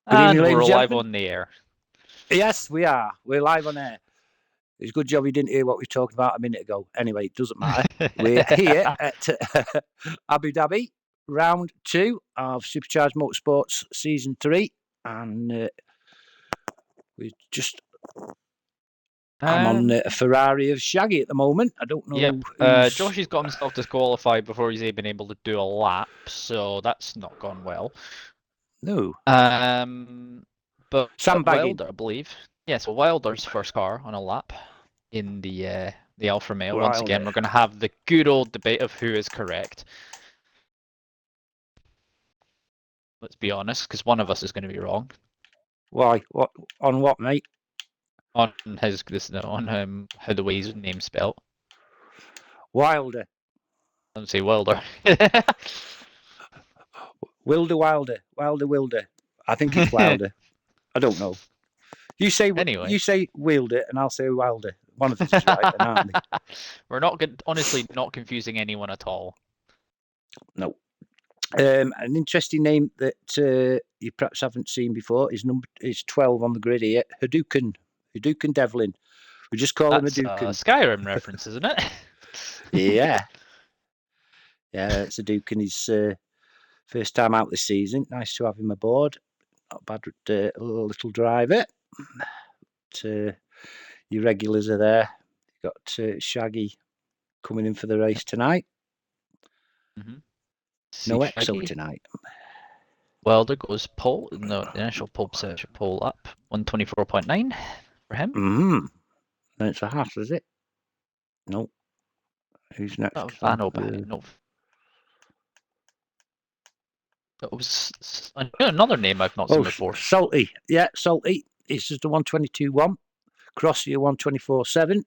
Good evening, And ladies we're and live gentlemen. on the air. Yes, we are. We're live on air. It's a good job you didn't hear what we talked about a minute ago. Anyway, it doesn't matter. We're here at Abu Dhabi, round 2 of Supercharged Motorsports Season 3. And we just... I'm on a Ferrari of Shaggy at the moment. I don't know Yep. Josh has got himself disqualified before he's even able to do a lap, so that's not gone well. No. But Sandbagging. Wilder, I believe. Yeah, so Wilder's first car on a lap in the Alfa Romeo. Once again, we're going to have the good old debate of who is correct. Let's be honest, because one of us is going to be wrong. Why? What? On what, mate? On how the way his name's spelled. Wilder. I don't say Wilder. Wilder. I think it's Wilder. I don't know. You say Anyway. You say Wilder, and I'll say Wilder. One of us is right, then, aren't we? We're not honestly not confusing anyone at all. No. An interesting name that you perhaps haven't seen before is 12 on the grid here. Hadouken Devlin. We just call him Hadouken. That's a Skyrim reference, isn't it? Yeah. Yeah, it's Hadouken. His first time out this season. Nice to have him aboard. Not bad little driver. But, your regulars are there. You've got Shaggy coming in for the race tonight. Mm-hmm. No EXO tonight. Wilder goes pole in the initial pole position, pole up 124.9 for him. Mm-hmm. Then it's a Haas, is it? No. Who's next? No. It was another name I've not seen before. Salty. Yeah, Salty. It's just a 122.1. Crossier 124.7.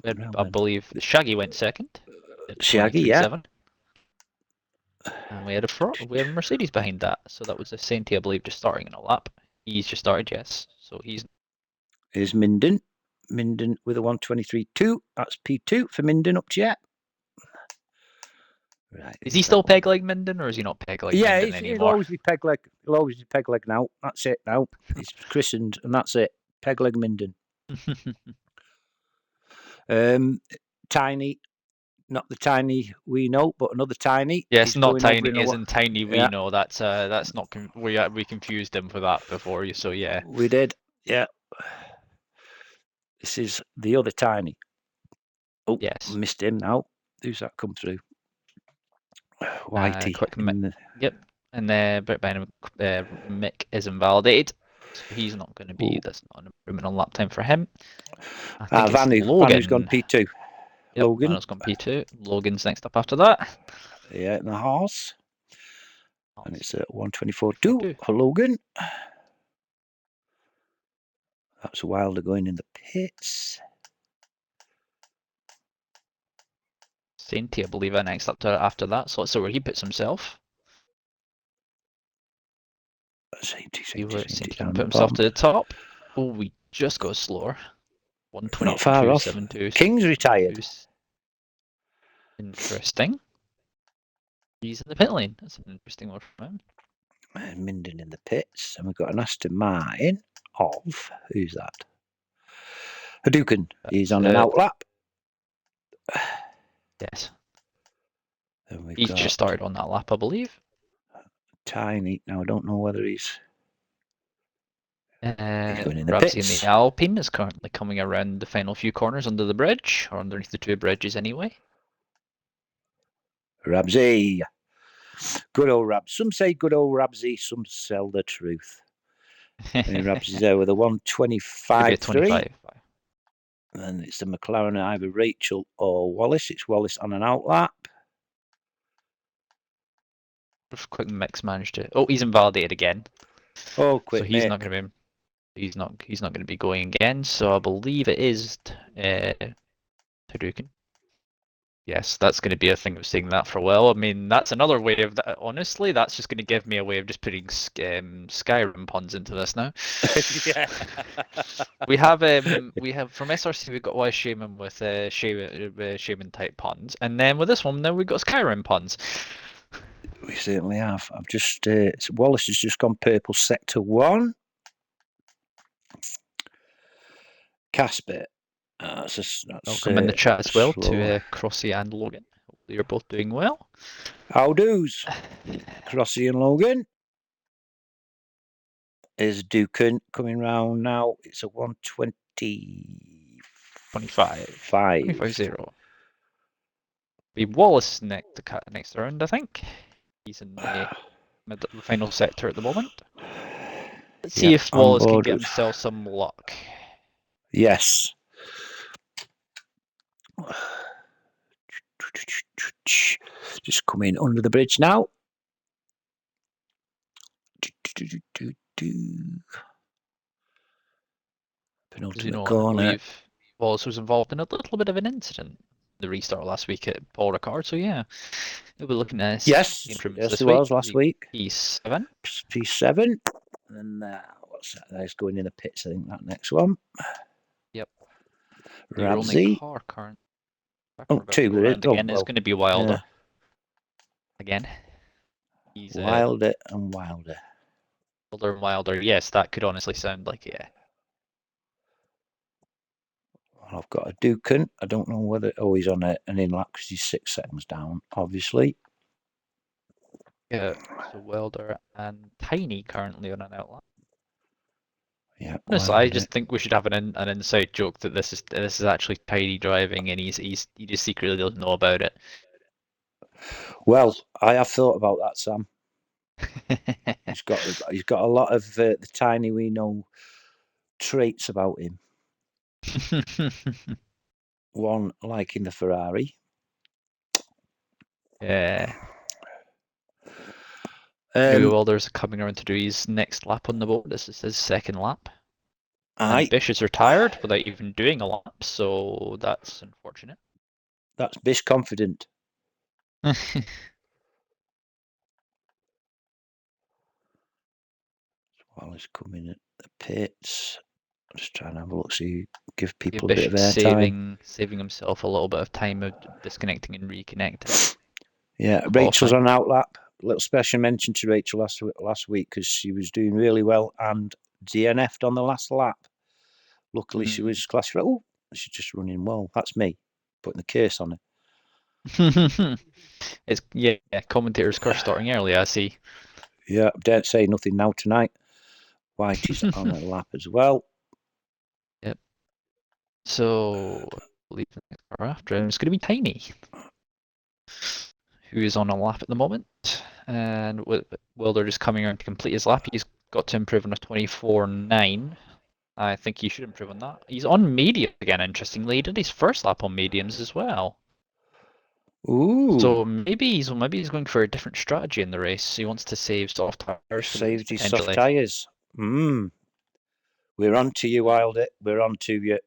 I believe Shaggy went second. Shaggy, yeah. And we had a Mercedes behind that, so that was a Senti, I believe, just starting in a lap. He's just started, yes. So he's. Here's Minden with a 123.2. That's P2 for Minden up to yet. Right. Is he still peg leg Minden, or is he not peg leg Minden anymore? He'll always be peg leg. He'll always be peg leg now. That's it now. He's christened, and that's it. Peg leg Minden. Tiny, not the Tiny we know, but another Tiny. Yes, not Tiny, isn't Tiny we know. That's not. We confused him for that before, so yeah. We did, yeah. This is the other Tiny. Oh, yes. Missed him now. Who's that come through? Whitey. Yep. And Mick is invalidated. So he's not going to be. That's not an improvement on lap time for him. Vanu's gone P2. Yep, Logan. Vanu's gone P2. Logan's next up after that. Yeah, in the Haas. And it's at 124.2 for Logan. That's Wilder going in the pits. Senti, I believe, next up after that. So let's see where he puts himself. Senti can put himself to the top. Oh, we just go slower. 122.72. Not far off. King's retired. Interesting. He's in the pit lane. That's an interesting one for him. And Minden in the pits. And we've got an Aston Martin of... Who's that? Hadouken. He's on an outlap. Yes. He's just started on that lap, I believe. Tiny. Now, I don't know whether he's going in the Rabsy pits. In the Alpine is currently coming around the final few corners under the bridge, or underneath the two bridges anyway. Rabsy. Good old Rabs. Some say good old Rabsy, some sell the truth. And Rabsy's there with a 125.3. And it's the McLaren either Rachel or Wallace. It's Wallace on an outlap. Quick Mix managed to. Oh, he's invalidated again. Oh, quick! So he's not going to be. He's not going to be going again. So I believe it is Hadouken. Yes, that's going to be a thing of saying that for a while. I mean, that's another way of that. Honestly, that's just going to give me a way of just putting Skyrim puns into this now. Yeah. we have from SRC we've got Why Shaman with Shaman type puns, and then with this one now we've got Skyrim puns. We certainly have. I've just Wallace has just gone purple sector 1. Casper. Welcome in the chat as well slow. to Crossy and Logan. Hopefully you're both doing well. How do's, Crossy and Logan. Is Dukin coming round now? It's a 125. Be Wallace next round, I think. He's in the final sector at the moment. Let's see if Wallace can get himself some luck. Yes. Just coming under the bridge now. Penultimate corner. I believe Wallace was involved in a little bit of an incident the restart last week at Paul Ricard, so yeah, we'll be looking at yes, improvements it was last week. P7. P7. And what's that? That's going in the pits, I think, that next one. Yep. Ramsey. Your only car current. Two. Again, is going to be Wilder. Yeah. Again. He's Wilder and Wilder. Wilder and Wilder. Yes, that could honestly sound like, yeah. I've got a Dukin. I don't know whether... Oh, he's on an in-lap because he's 6 seconds down, obviously. Yeah, so Wilder and Tiny currently on an outlap. Yeah. Honestly, I just think we should have an inside joke that this is actually Tiny driving, and he just secretly doesn't know about it. Well, I have thought about that, Sam. he's got a lot of the Tiny we know traits about him. One, liking the Ferrari. Yeah. Wilder's coming around to do his next lap on the board. This is his second lap. And Bish is retired without even doing a lap, so that's unfortunate. That's Bish confident. While he's coming at the pits, I'm just trying to have a look, see, give people a bit of airtime. Saving himself a little bit of time of disconnecting and reconnecting. Yeah, Rachel's on outlap. A little special mention to Rachel last week because she was doing really well and DNF'd on the last lap. Luckily, she was classified. Oh, she's just running well. That's me putting the curse on her. It's commentator's curse starting early, I see. Yeah, don't say nothing now tonight. Whitey's on a lap as well. Yep. So, I believe the next car after him is going to be Tiny, who is on a lap at the moment. And Wilder just coming around to complete his lap. He's got to improve on a 24.9. I think he should improve on that. He's on medium again, interestingly. He did his first lap on mediums as well. Ooh. So maybe he's going for a different strategy in the race. He wants to save soft tires. Saved his soft tires. We're on to you, Wilder. We're on to you.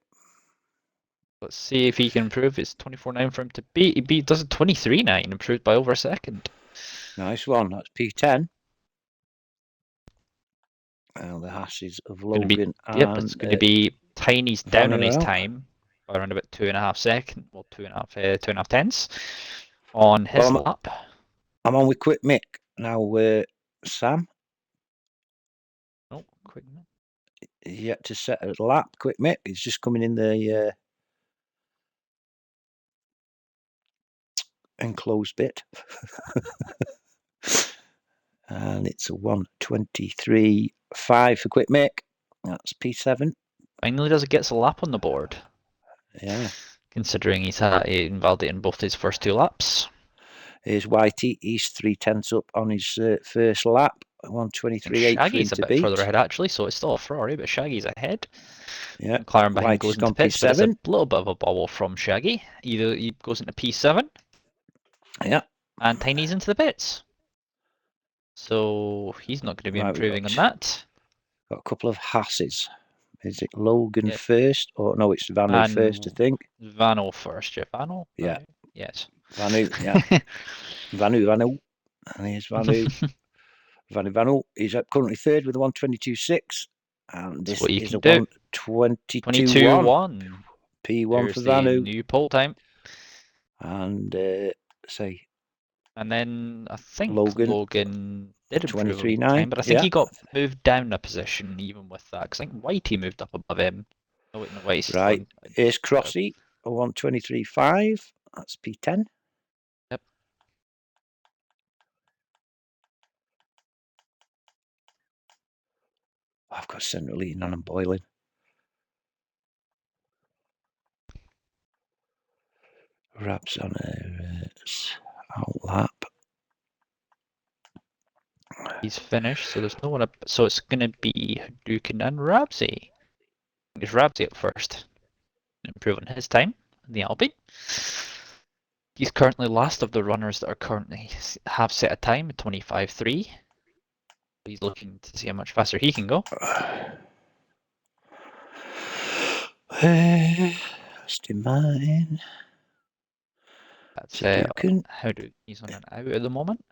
Let's see if he can improve. It's 24.9 for him to beat. He does a 23.9, improved by over a second. Nice one. That's P10. And the hashes of Logan. It's going to be Tiny's down on his time by around about 2.5 seconds. Well, 2.5 tenths on his lap. I'm on with Quick Mick now. Sam. Oh, Quick Mick. Yet to set a lap. Quick Mick. He's just coming in the enclosed bit. And it's a 1:23.5 for Quick Mick. That's P7. Finally gets a lap on the board. Yeah. Considering he's invalidating both his first 2 laps. Here's Whitey. He's 3/10 up on his first lap. 1:23.8 Shaggy's a bit further ahead, actually, so it's still a Ferrari, but Shaggy's ahead. Yeah. McLaren behind goes into pits, but it's a little bit of a bobble from Shaggy. Either he goes into P7. Yeah. And Tiny's into the pits. So he's not going to be improving on that. Got a couple of Hasses. Is it Logan first? Or no, it's Vanu first, I think. Vanu first, yeah. Vanu? Yeah. Yes. Vanu, yeah. Vanu. And here's Vanu. Vanu. He's currently third with a 1:22.6. And this is a 1:22.1. P1 for Vanu. New pole time. And say And then I think Logan. Logan did improve on 23.9. time, but I think Yeah. he got moved down a position even with that, because I think Whitey moved up above him. Oh wait, no, Whitey's still Right. on. Here's Crossy. 123.5. That's P10. Yep. I've got central heating on and boiling. Rabs on a out lap. He's finished, so there's no one up. So it's going to be Dukin and Rabsy. It's Rabsy up first. Improving his time in the Alpine. He's currently last of the runners that are currently have set a time, 25.3. He's looking to see how much faster he can go. Aston Martin. That's Dukin. how do he's on an out at the moment.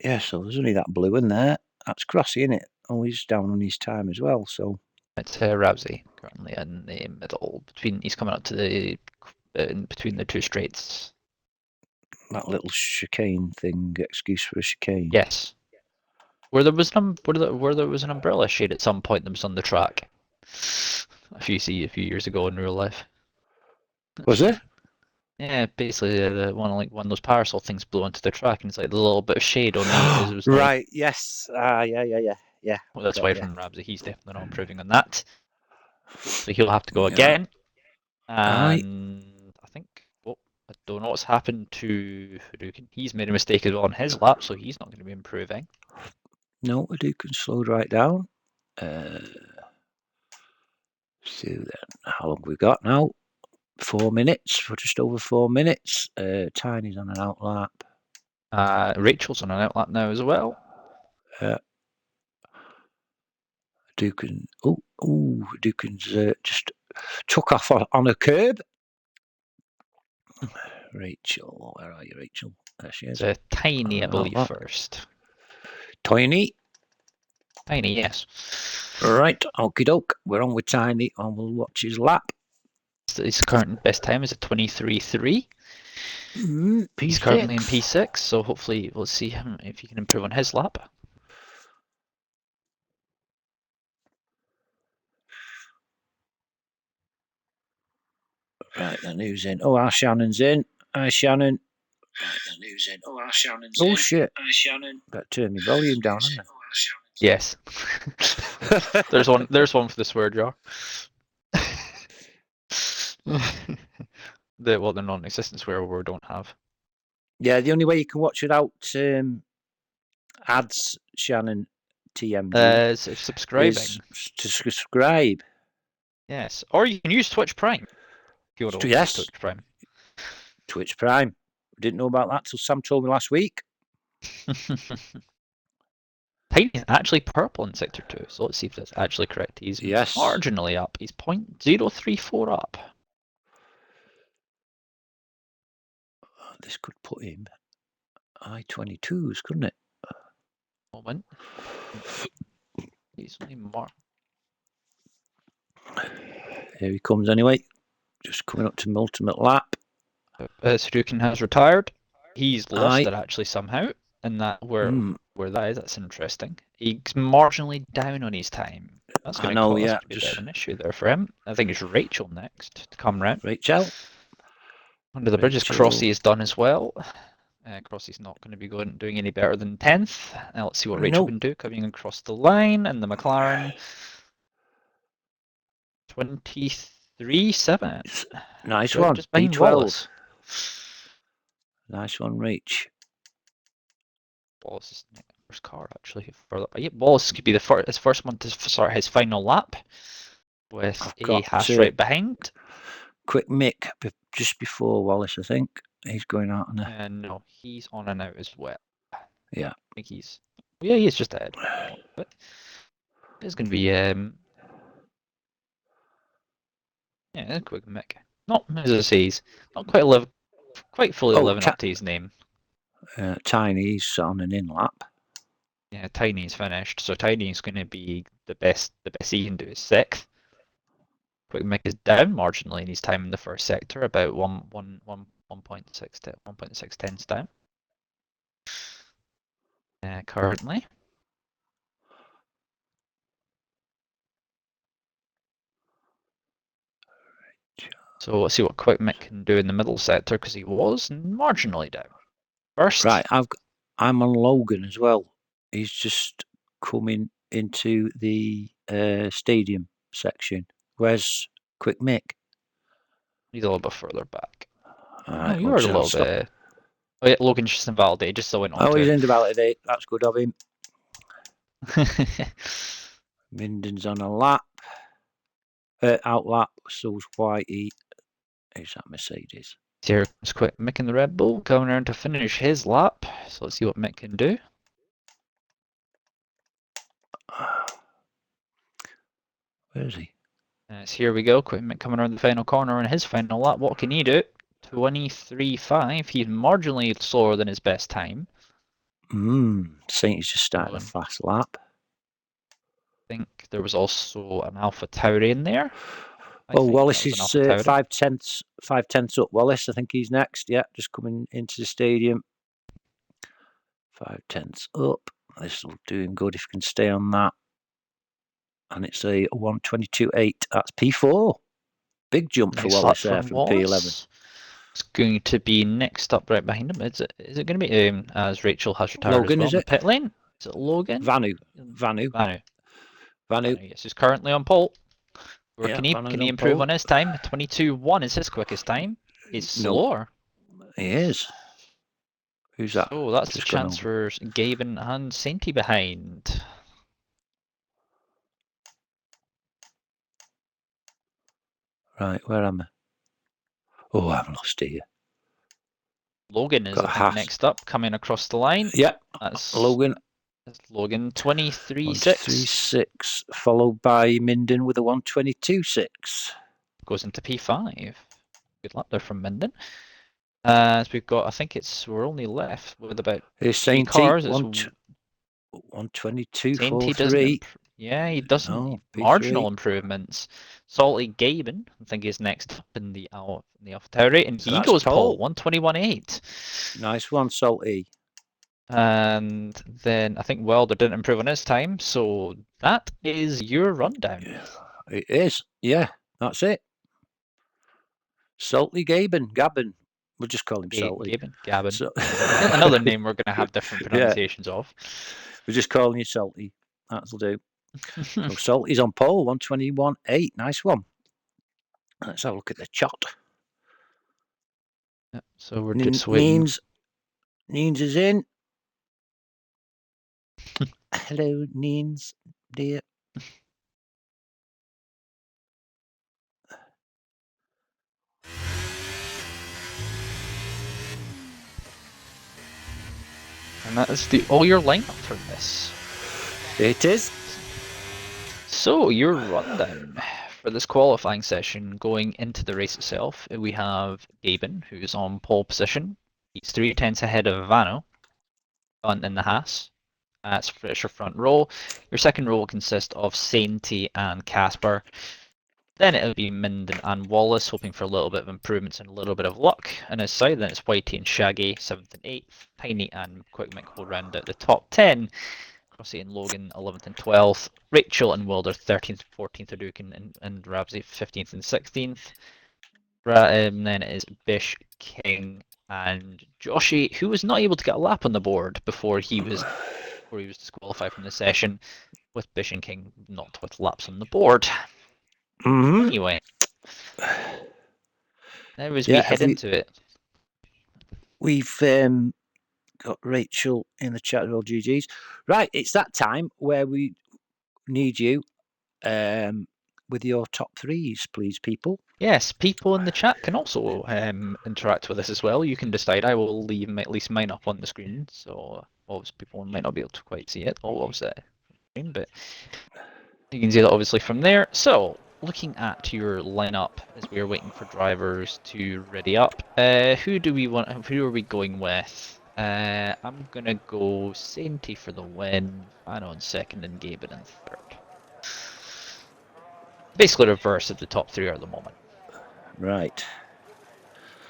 Yeah, so there's only that blue in there. That's Crossy, isn't it? Oh, he's down on his time as well. So It's Rabsy currently in the middle between. He's coming up to the in between the two straights. that little chicane thing, excuse for a chicane. Yes. Where there was an umbrella shade at some point that was on the track. A few years ago in real life. Was it? Yeah, basically the one of those parasol things blew onto the track, and it's like the little bit of shade on the. It was like, Right. Yes. Yeah. well, that's why from Rabsy, he's definitely not improving on that. So he'll have to go Yeah. again. Aye. And I think, well, I don't know what's happened to Hadouken. He's made a mistake as well on his lap, so he's not going to be improving. No, Hadouken slowed right down. So then, how long have we got now? 4 minutes, for just over 4 minutes. Tiny's on an out lap. Rachel's on an outlap now as well. Hadouken. Hadouken's just took off on a curb. Rachel, where are you, Rachel? There she is. It's a Tiny, I believe, lap. first. Tiny. Tiny, yes. Right, okie doke. We're on with Tiny, and we'll watch his lap. So his current best time is a 23.3. He's currently in P6, so hopefully we'll see him if he can improve on his lap. Right, then who's in? Oh, our Shannon's in. Hi, Shannon. Right, then who's in? Oh, our Shannon's in. Oh, shit. Hi, Shannon. Better turn my volume down, haven't I? Yes. There's one for the swear jar. The non-existent swear word we don't have. Yeah, the only way you can watch without ads, Shannon, TMG, Is subscribing. is to subscribe. Yes, or you can use Twitch Prime. If you want to Yes. Twitch Prime. Twitch Prime. Didn't know about that till Sam told me last week. Tiny's actually purple in Sector 2, so let's see if that's actually correct. He's marginally up. He's 0.034 up. This could put him I-22s, couldn't it? Moment. He's only marked. Here he comes anyway. Just coming up to the ultimate lap. Hadouken has retired. He's lost it actually somehow, and that where that is, that's interesting. He's marginally down on his time. That's going to cause a bit of an issue there for him. I think it's Rachel next to come round. Rachel. Under the bridges, Crossy is done as well. Crossy's not going to be doing any better than 10th. Now let's see what Rachel can do coming across the line, and the McLaren 23.7. Nice one. Just behind Wallace. Nice one, Rach. Wallace's first car actually. Yeah, Wallace could be his first one to start his final lap with a hash right behind. Quick Mick just before Wallace, I think. He's going out on a... no, he's on and out as well. Yeah. I think he's just ahead. But it's going to be quick Mick. Not as I say, he's not quite fully living up to his name. Tiny's on an in lap. Yeah, Tiny's finished, so Tiny's going to be the best he can do is 6th. Quick Mick is down marginally in his time in the first sector, about 1.6 tenths down. Currently. So let's see what Quick Mick can do in the middle sector, because he was marginally down. First. Right, I'm on Logan as well. He's just coming into the stadium section. Where's Quick Mick? He's a little bit further back. Right, You were a little bit. Oh yeah, Logan's just invalidated, just so I went on. Oh, he's invalidated. That's good of him. Minden's on a lap. Out lap, so's Whitey. Who's that Mercedes? Here comes Quick Mick in the Red Bull, coming around to finish his lap. So let's see what Mick can do. Where is he? So here we go, Quick Mick coming around the final corner in his final lap. What can he do? 23.5. He's marginally slower than his best time. Saint he's just started a fast lap. I think there was also an Alpha Tauri in there. Wallace is 5/10 up. Wallace, I think he's next. Yeah, just coming into the stadium. 5/10 up. This will do him good if he can stay on that. And it's a 1:22.8. That's P4. Big jump for Wallace there from P11. It's going to be next up right behind him. Is it going to be as Rachel has retired Logan, as well is in it? the pit lane? Is it Logan? Vanu. Yes, he's currently on pole. Yeah, can he improve on his time? 22.1 is his quickest time. He's slower. He is. Who's that? Oh, that's the chance for Gaben and Sainty behind. Right, where am I? Oh, I've lost here. Logan is next up, coming across the line. Yep, that's Logan. That's Logan, 23.6. 23.6, followed by Minden with a 1:22.6. Goes into P5. Good luck there from Minden. As we've got, I think we're only left with about 3 cars. 1:22.43. Yeah, he doesn't. Marginal improvements. Salty Gaben, I think, is next up in the AlphaTauri, and he goes pole 1:21.8. Nice one, Salty. And then I think Welder didn't improve on his time, so that is your rundown. Yeah, it is. Yeah, that's it. Salty Gaben. We'll just call him Salty. Gaben. So another name we're going to have different pronunciations of. We're just calling you Salty. That'll do. So Salty's on pole, 1:21.8. Nice one. Let's have a look at the chart. Yep, so we're just waiting. Neens is in. Hello, Neens, dear. And that is all your lineup for this. It is. So your rundown for this qualifying session going into the race itself, we have Gaben, who's on pole position. He's 3/10 ahead of Vano in the Haas. That's your front row. Your second row will consist of Sainty and Casper. Then it'll be Minden and Wallace, hoping for a little bit of improvements and a little bit of luck. And his side, then it's Whitey and Shaggy, 7th and 8th. Piney and Quick Mick will round out the top 10. Crossy and Logan, 11th and 12th. Rachel and Wilder, 13th, 14th, Adukin and Rabsy, 15th and 16th. Then it is Bish, King, and Joshy, who was not able to get a lap on the board before he was disqualified from the session, with Bish and King not with laps on the board. Anyway, as we head into it, we've got Rachel in the chat with all GGs. Right, it's that time where we need you with your top threes, please, people. Yes, people in the chat can also interact with us as well. You can decide. I will leave at least mine up on the screen, so obviously people might not be able to quite see it. But you can see that obviously from there. So, looking at your lineup as we are waiting for drivers to ready up, who are we going with? I'm gonna go Sainty for the win, Vano in second, and Gaben in third. Basically reverse of the top 3 are at the moment. Right.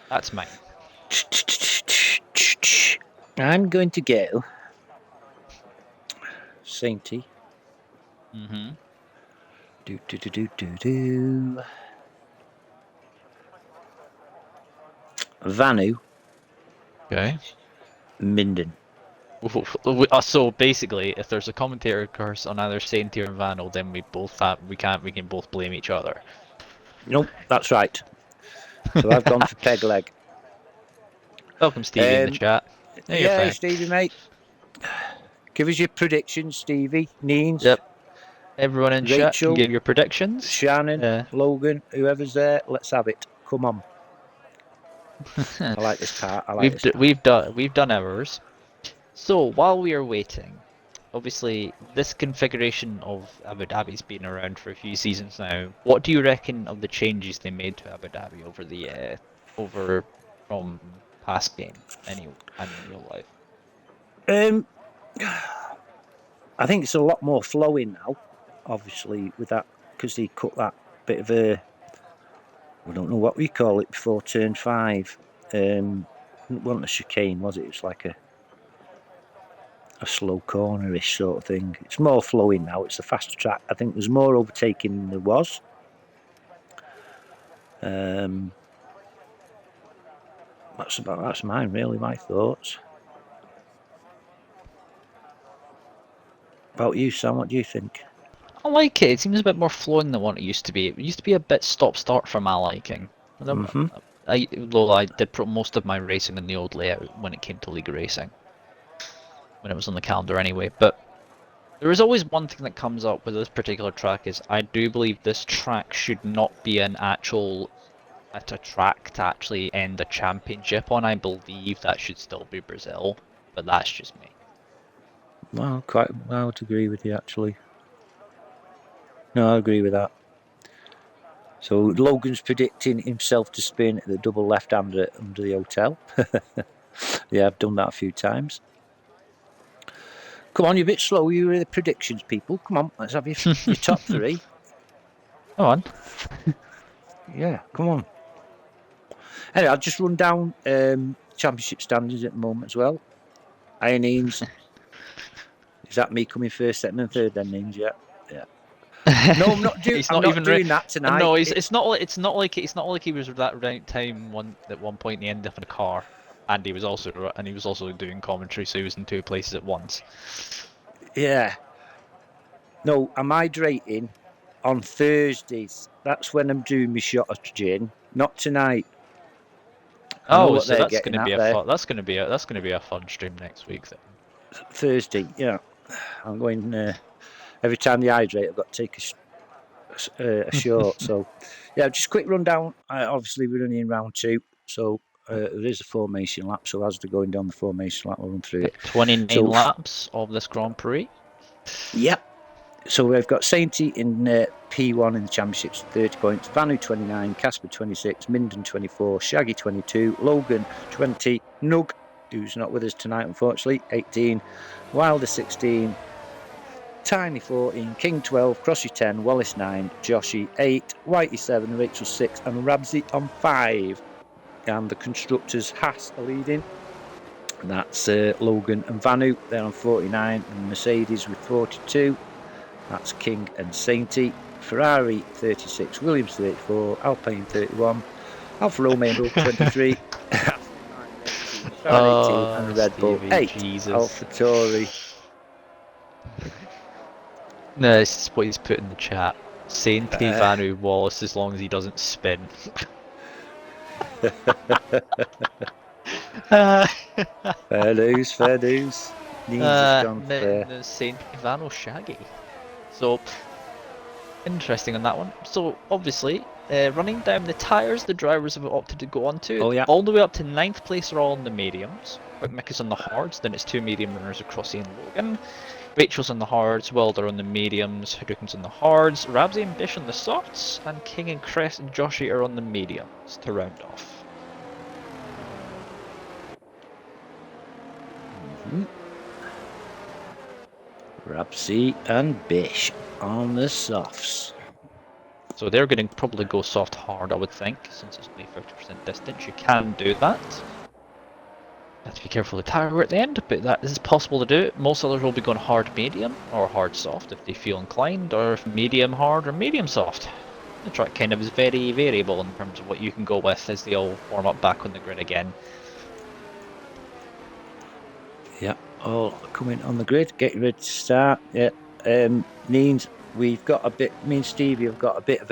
That's mine. I'm going to go Sainty. Mm-hmm. Vanu. Okay. Minden. So basically, if there's a commentator curse on either Saint or Vanel, then we can both blame each other. Nope, that's right. So I've gone for peg leg. Welcome, Stevie, in the chat. Yeah, Stevie, mate. Give us your predictions, Stevie. Neens. Yep. Everyone in chat can Rachel, give your predictions. Shannon, Logan, whoever's there, let's have it. Come on. I like this part. We've done ours. So while we are waiting, obviously this configuration of Abu Dhabi's been around for a few seasons now. What do you reckon of the changes they made to Abu Dhabi over from past game and in real life? I think it's a lot more flowing now, obviously, with that, because they cut that bit of a, I don't know what we call it before turn 5. It wasn't a chicane, was it? It's like a slow cornerish sort of thing. It's more flowing now. It's a faster track. I think there's more overtaking than there was. That's mine, really. My thoughts. About you, Sam? What do you think? I like it. It seems a bit more flowing than what it used to be. It used to be a bit stop-start for my liking. Although I did most of my racing in the old layout when it came to league racing, when it was on the calendar anyway. But there is always one thing that comes up with this particular track is I do believe this track should not be an actual at a track to actually end a championship on. I believe that should still be Brazil, but that's just me. Well, I would agree with you, actually. No, I agree with that. So Logan's predicting himself to spin at the double left-hander under the hotel. Yeah, I've done that a few times. Come on, you're a bit slow. You're the predictions, people. Come on, let's have your top 3. Come on. Yeah, come on. Anyway, I'll just run down championship standings at the moment as well. Iron Eames. Is that me coming first, second, and third? Then Eames, yeah. No, I'm not doing. I'm not doing that tonight. No, it's not like he was that right time at one point he ended up in a car, and he was also doing commentary, so he was in 2 places at once. Yeah. No, I'm hydrating on Thursdays. That's when I'm doing my shot of gin. Not tonight. Oh, so that's going to be a fun stream next week then. Thursday, yeah. I'm going. Every time you hydrate, I've got to take a short. So, yeah, just quick rundown. Obviously, we're only in round 2, so there is a formation lap. So as they're going down the formation lap, we'll run through it. 29 laps of this Grand Prix. Yep. So we've got Sainty in P1 in the championships, 30 points. Vanu 29, Casper 26, Minden 24, Shaggy 22, Logan 20, Nug, who's not with us tonight unfortunately, 18, Wilder 16, Tiny 14, King 12, Crossy 10, Wallace 9, Joshy 8, Whitey 7, Rachel 6, and Rabsy on 5. And the constructors Haas are leading. And that's Logan and Vanu, they're on 49, and Mercedes with 42. That's King and Sainty. Ferrari 36, Williams 34, Alpine 31, Alfa Romeo 23, and Red Bull 8. AlphaTauri. No, this is what he's put in the chat. Sainty Vanu Wallace as long as he doesn't spin. Fair dues. No, Sainty Vanu Shaggy. So, interesting on that one. So, obviously, running down the tyres the drivers have opted to go onto, all the way up to 9th place are all on the mediums. Mick is on the hards, then it's 2 medium runners across and Logan. Rachel's on the hards, Wilder on the mediums, Hadouken's on the hards, Rabsy and Bish on the softs, and King and Crest and Joshy are on the mediums to round off. Rabsy and Bish on the softs. So they're going to probably go soft hard, I would think, since it's only 50% distance. You can do that. You have to be careful of the tyre at the end, but that is possible to do. Most others will be going hard medium or hard soft if they feel inclined, or if medium hard or medium soft. The track kind of is very variable in terms of what you can go with as they all warm up back on the grid again. Yeah, all coming on the grid, getting ready to start. Yeah, means we've got a bit. Me and Stevie have got a bit of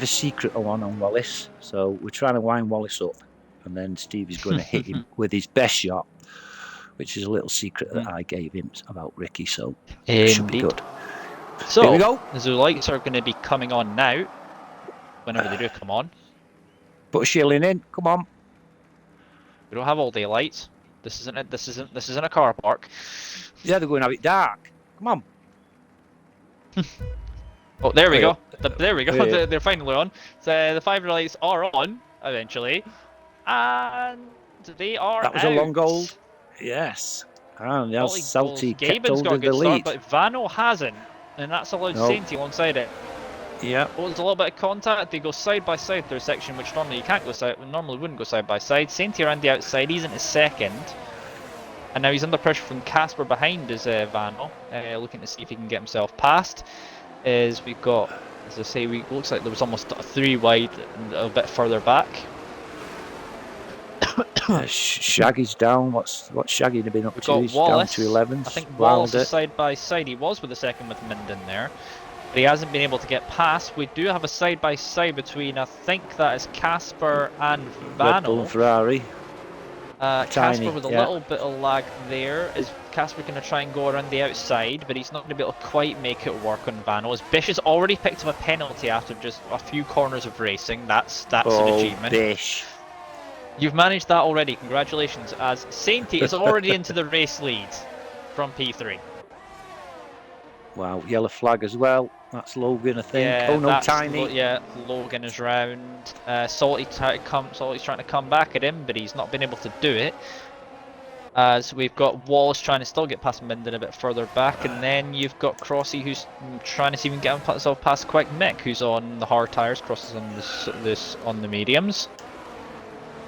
a secret on Wallace. So we're trying to wind Wallace up, and then Stevie's going to hit him with his best shot, which is a little secret that I gave him about Ricky. So it should be good. So here we go. The lights are going to be coming on now. Whenever they do come on. Put a shilling in. Come on. We don't have all day lights. This isn't a car park. Yeah, they're going to have it dark. Come on. Oh, there we go. There we go. Yeah. They're finally on. So the 5 lights are on eventually, and they are. That was out. a long goal. Yes. And now Salty kept Gaben's hold got a of the good start, lead. but Vano hasn't, and that's allowed Sainty alongside it. Yeah. Oh, there's a little bit of contact. They go side by side through a section which normally you can't go side. Normally wouldn't go side by side. Sainty around the outside. He's in his second, and now he's under pressure from Casper behind his Vano, looking to see if he can get himself past. As we've got, as I say, looks like there was almost 3 wide and a bit further back. Shaggy's down. What's Shaggy been up to? He's Wallace, down to 11. I think Wallace is side by side. He was with the second with Minden there, but he hasn't been able to get past. We do have a side by side between, I think that is Casper and Vano. Red Bull and Ferrari. Casper with a little bit of lag there. Is Casper going to try and go around the outside, but he's not going to be able to quite make it work on Vano. As Bish has already picked up a penalty after just a few corners of racing. That's an achievement. Bish. You've managed that already. Congratulations. As Sainty is already into the race lead from P3. Wow, yellow flag as well. That's Logan, I think. Yeah, oh no, Tiny. Logan is round. Salty's trying to come back at him, but he's not been able to do it. As we've got Wallace trying to still get past Minden a bit further back, and then you've got Crossy who's trying to see if he can get himself past Quick Mick, who's on the hard tyres. Crossy's on this on the mediums.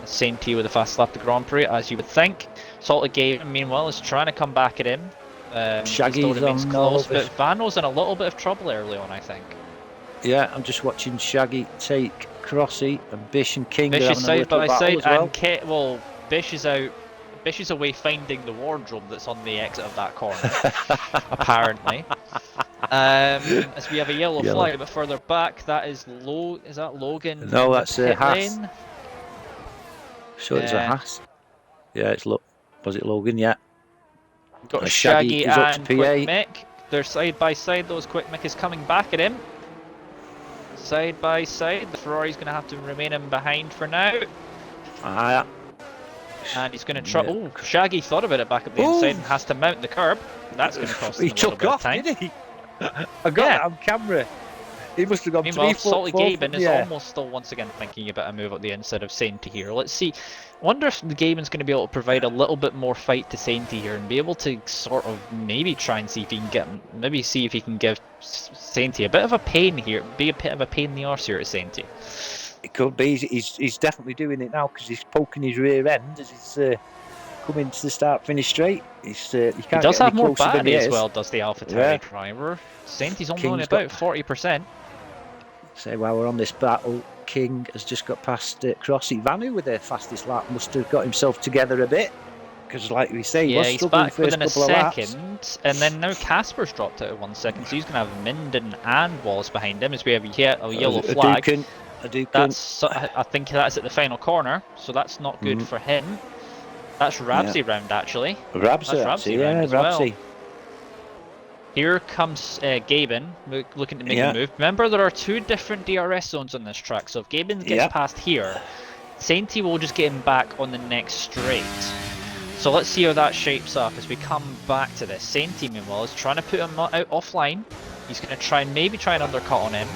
Sainty with a fast lap to Grand Prix, as you would think. Salty Gavin, meanwhile, is trying to come back at him. Shaggy's remains on close, but Vano's in a little bit of trouble early on, I think. Yeah, I'm just watching Shaggy take Crossy, and Bish and King Bish are is having a side by little side, battle as well. and Bish is out. Bish is away finding the wardrobe that's on the exit of that corner, apparently. As we have a yellow flag a bit further back, that is Is that Logan? No, that's Haas. Lane? So it's a Haas. Yeah, it's was it Logan? Yeah. We've got Shaggy and Quick Mick. They're side by side. Those Quick Mick is coming back at him. Side by side. The Ferrari's going to have to remain in behind for now. Yeah. And he's going to try. Oh, Shaggy thought about it back at the inside and has to mount the curb. That's going to cost him a little bit of time. Didn't he? I got it on camera. He must have gone 3 foot. Salty Gabin is almost still once again thinking about a move up the inside of Sainty here. Let's see. I wonder if the Gabin's going to be able to provide a little bit more fight to Sainty here and be able to sort of maybe try and see if he can give Sainty a bit of a pain here, be a bit of a pain in the arse here at Sainty. It could be. He's definitely doing it now because he's poking his rear end as he's coming to the start-finish straight. He does have more battery as well, does the AlphaTauri driver. Sainty's only on about 40%. So while we're on this battle, King has just got past Crossy. Vanu with their fastest lap must have got himself together a bit because, like we say, he's back within a second, and then now Casper's dropped out of 1 second, so he's going to have Minden and Wallace behind him as we have a yellow flag. I think that's at the final corner, so that's not good for him. That's Rabsy round actually. Rabsy round as well. Here comes Gabin looking to make a move. Remember, there are 2 different DRS zones on this track, so if Gabin gets past here, Sainty will just get him back on the next straight. So let's see how that shapes up as we come back to this. Sainty, meanwhile, is trying to put him out offline. He's going to maybe try and undercut on him.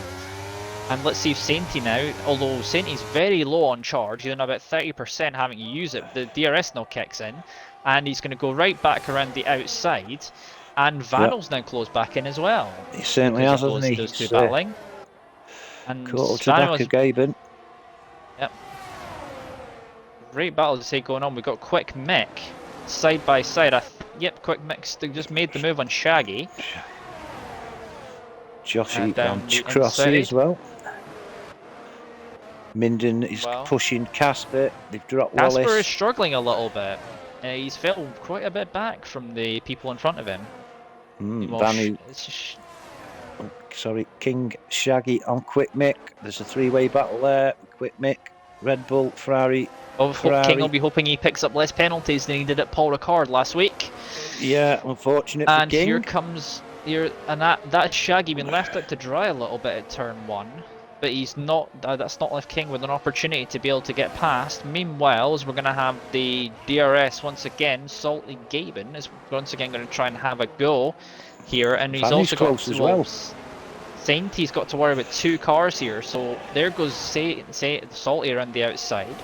And let's see if Sainty now, although Sainty's very low on charge, he's on about 30% having to use it, the DRS now kicks in, and he's going to go right back around the outside. And Vanel's now closed back in as well. He certainly has, hasn't he? Those two battling. And Quarter to back of Gaben. Yep. Great battle to say going on. We've got Quick Mick side by side. Yep, Quick Mick just made the move on Shaggy. Joshy and Crossy as well. Minden is pushing Casper. They've dropped Wallace. Casper is struggling a little bit. He's fell quite a bit back from the people in front of him. Vanu. Sorry, King, Shaggy on Quick Mick. There's a three-way battle there. Quick Mick, Red Bull, Ferrari. King will be hoping he picks up less penalties than he did at Paul Ricard last week. Yeah, unfortunate and for King. Here comes that Shaggy been left out to dry a little bit at turn 1. But he's not. That's not left King with an opportunity to be able to get past. Meanwhile, as we're going to have the DRS once again, Salty Gaben is once again going to try and have a go here, and he's also got as well. Sainty's got to worry about 2 cars here, so there goes Salty around the outside.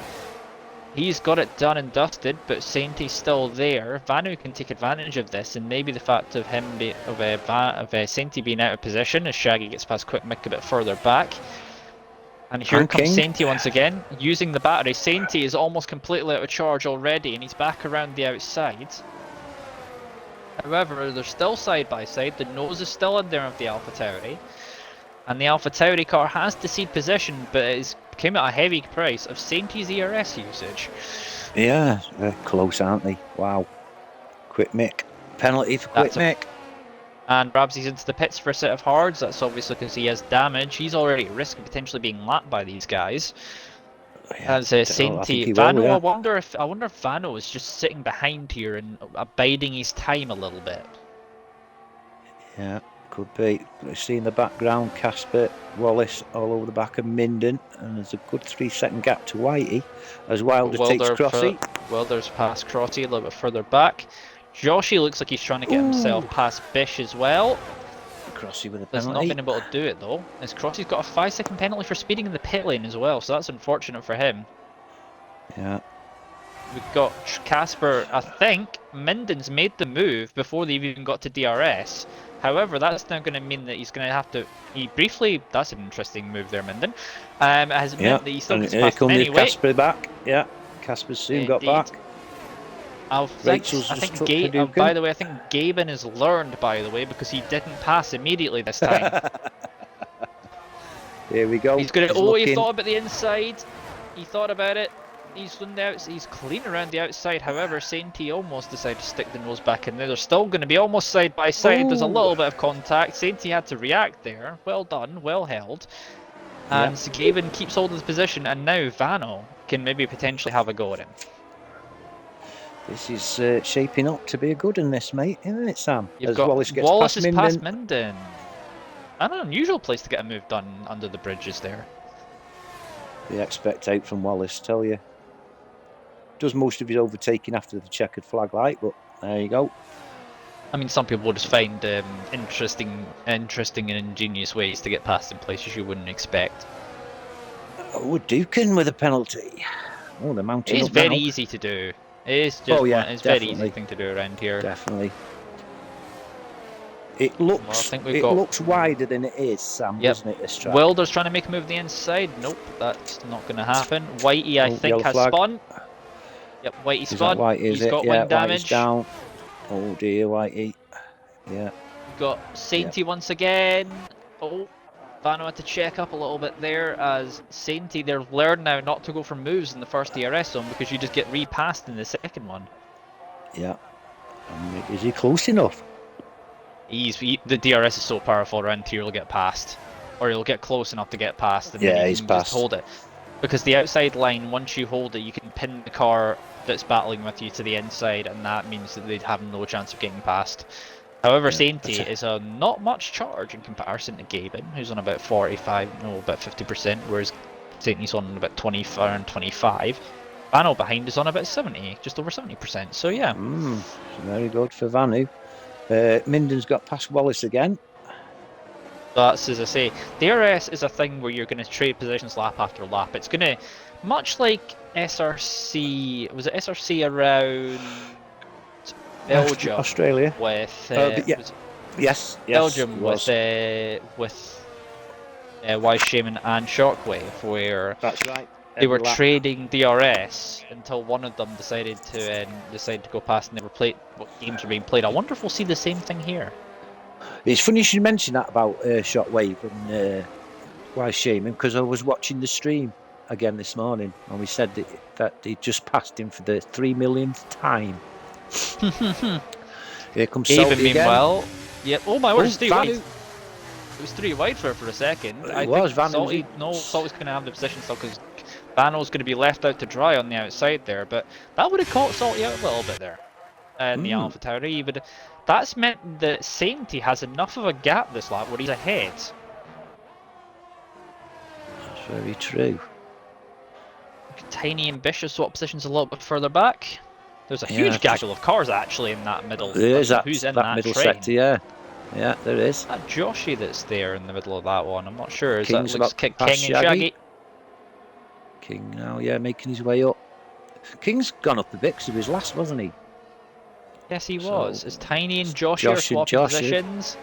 He's got it done and dusted, but Sainty's still there. Vanu can take advantage of this, and maybe the fact of him Sainty being out of position as Shaggy gets past Quick Mick a bit further back. And here comes Sainty once again, using the battery. Sainty is almost completely out of charge already, and he's back around the outside. However, they're still side by side. The nose is still in there of the AlphaTauri. And the AlphaTauri car has the seed position, but it came at a heavy price of Sainty's ERS usage. Yeah, they're close, aren't they? Wow. Quick Mick. Penalty for Quick Mick. And Rabsy's into the pits for a set of hards. That's obviously because he has damage. He's already at risk of potentially being lapped by these guys. Yeah, as Sainty, Vano, I wonder if Vano is just sitting behind here and abiding his time a little bit. Yeah, could be. I see in the background Casper, Wallace all over the back of Minden, and there's a good 3-second gap to Whitey as Wilder takes Crossy. Wilder's past Crossy a little bit further back. Joshy looks like he's trying to get himself past Bish as well. Crossy with a penalty. Has not been able to do it though, as Crossy's got a 5-second penalty for speeding in the pit lane as well, so that's unfortunate for him. Yeah. We've got Casper. I think Minden's made the move before they've even got to DRS. However, that's now going to mean that he's going to have to. That's an interesting move there, Minden. Has meant that he still gets past him anyway. Casper back. Yeah, Casper soon got back. I think by the way, I think Gaben has learned, by the way, because he didn't pass immediately this time. Here we go. He's gonna. He thought about the inside. He thought about it. He's clean around the outside. However, Sainty almost decided to stick the nose back in there. They're still going to be almost side by side. There's a little bit of contact. Sainty had to react there. Well done, well held. And Gaben keeps holding his position, and now Vano can maybe potentially have a go at him. This is shaping up to be a good one, this, mate, isn't it, Sam? As Wallace is past Minden. An unusual place to get a move done under the bridges there. The expect out from Wallace, tell you. Does most of his overtaking after the checkered flag light, but there you go. I mean, some people will just find interesting and ingenious ways to get past in places you wouldn't expect. Oh, Dukin with a penalty. Oh, they're mounting up. It's very easy to do. It's just it's a very easy thing to do around here. Definitely. It looks looks wider than it is, Sam, doesn't it, this track? Wilder's trying to make a move the inside. Nope, that's not going to happen. Whitey, I think, has spun. Yep, Whitey spun. He's got wind damage. Down. Oh dear, Whitey. Yeah. Got Sainty once again. Oh, Vano had to check up a little bit there, as Sainty, they're learned now not to go for moves in the first DRS zone because you just get repassed in the second one. Yeah. Is he close enough? The DRS is so powerful around here, you'll get past. Or you'll get close enough to get past, and then he's passed. Just hold it. Because the outside line, once you hold it, you can pin the car that's battling with you to the inside, and that means that they'd have no chance of getting past. However, Sainty is not much charge in comparison to Gaben, who's on about 50%, whereas Sainty's on about 25. Vano behind is on about 70, just over 70%, so yeah. Very good for Vanu. Minden's got past Wallace again. That's, as I say, DRS is a thing where you're going to trade positions lap after lap. It's going to, much like SRC, was it SRC around Belgium Australia. with Yes. Belgium with Why Shaman and Shockwave, where That's right. they were trading DRS until one of them decided to go past and never played what games were being played. I wonder if we'll see the same thing here. It's funny you should mention that about Shockwave and Why Shaman, because I was watching the stream again this morning and we said that he just passed him for the 3 millionth time. Here comes Salty again. Meanwhile, yep. Oh my word, it's 3 wide. It was 3 wide for a second. I think Salty's going to have the position still because Vano's going to be left out to dry on the outside there, but that would have caught Salty out a little bit there in the Alpha Tauri. But that's meant that Sainty has enough of a gap this lap where he's ahead. That's very true. Tiny Ambitious swap positions a little bit further back. There's a huge gaggle of cars actually in that middle. There is who's in that middle sector, yeah. Yeah, there is. That Joshy that's there in the middle of that one, I'm not sure. Is King's that looks King and Shaggy? King now, yeah, making his way up. King's gone up a bit because he was last, wasn't he? Yes, he was. It's Tiny and Josh are swapping positions.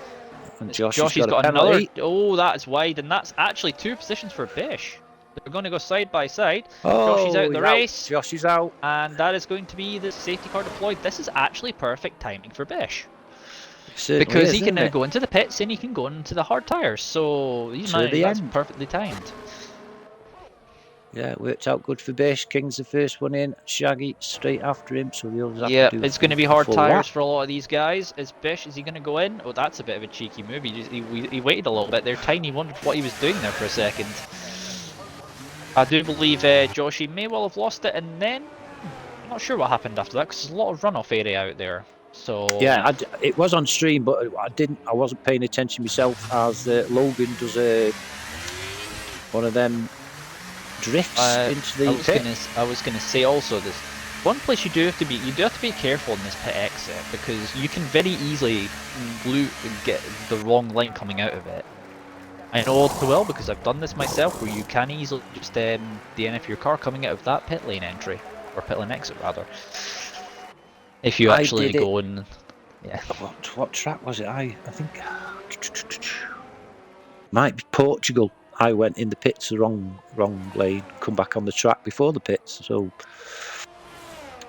And Joshy's got another. Oh, that's wide, and that's actually 2 positions for Bish. They're going to go side by side. Joshy's out of the race. Josh is out. And that is going to be the safety car deployed. This is actually perfect timing for Bish. Because he can now go into the pits and he can go into the hard tyres. So that's perfectly timed. Yeah, it worked out good for Bish. King's the first one in. Shaggy straight after him. So the others have to do it's going to be hard tyres for a lot of these guys. Is Bish, is he going to go in? Oh, that's a bit of a cheeky move. He waited a little bit there. Tiny wondered what he was doing there for a second. I do believe Joshy may well have lost it, and then I'm not sure what happened after that because there's a lot of runoff area out there. So yeah, it was on stream, but I wasn't paying attention myself as Logan does one of them drifts into the pit. I was gonna say also this one place you do have to be careful in this pit exit because you can very easily get the wrong line coming out of it. I know all too well because I've done this myself, where you can easily just DNF your car coming out of that pit lane entry, or pit lane exit rather. If you actually go and what track was it? I think might be Portugal. I went in the pits the wrong lane, come back on the track before the pits, so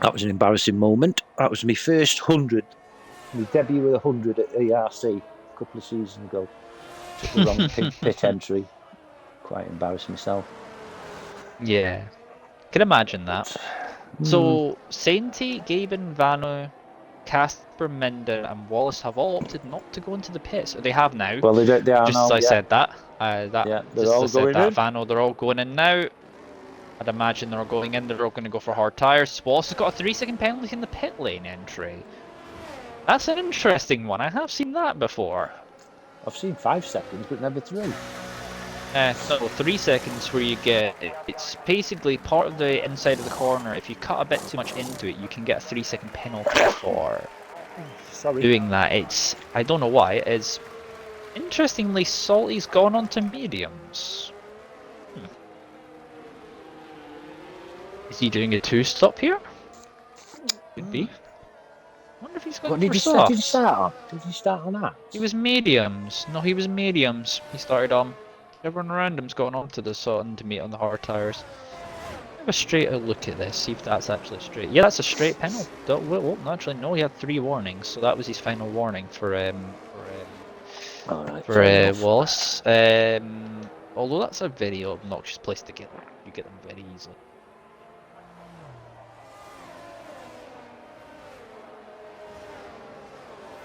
that was an embarrassing moment. That was my first 100, my debut with 100 at ERC a couple of seasons ago. Took the wrong pit entry. Quite embarrassed myself. Yeah, can imagine that. So Sainty, Gaben, Vano, Casper, Minden, and Wallace have all opted not to go into the pits. They have now. Well, they are just now. As I said that. They're all going in. Vano, they're all going in now. I'd imagine they're all going in. They're all going to go for hard tyres. Wallace has got a 3-second penalty in the pit lane entry. That's an interesting one. I have seen that before. I've seen 5 seconds, but never 3. So 3 seconds where you get, it's basically part of the inside of the corner. If you cut a bit too much into it, you can get a 3-second penalty for doing that. I don't know why. It's interestingly, Salty's gone on to mediums. Is he doing a 2-stop here? Could be. I wonder if he's going for softs. Did he start on? Did he start on that? He was mediums. No, he was mediums. He started on. Everyone around him's going on to the Sutton to meet on the hard tyres. Have a straighter look at this, see if that's actually straight. Yeah, that's a straight penalty. Well, actually, no, he had 3 warnings, so that was his final warning for Wallace. Although that's a very obnoxious place to get them. You get them very easily.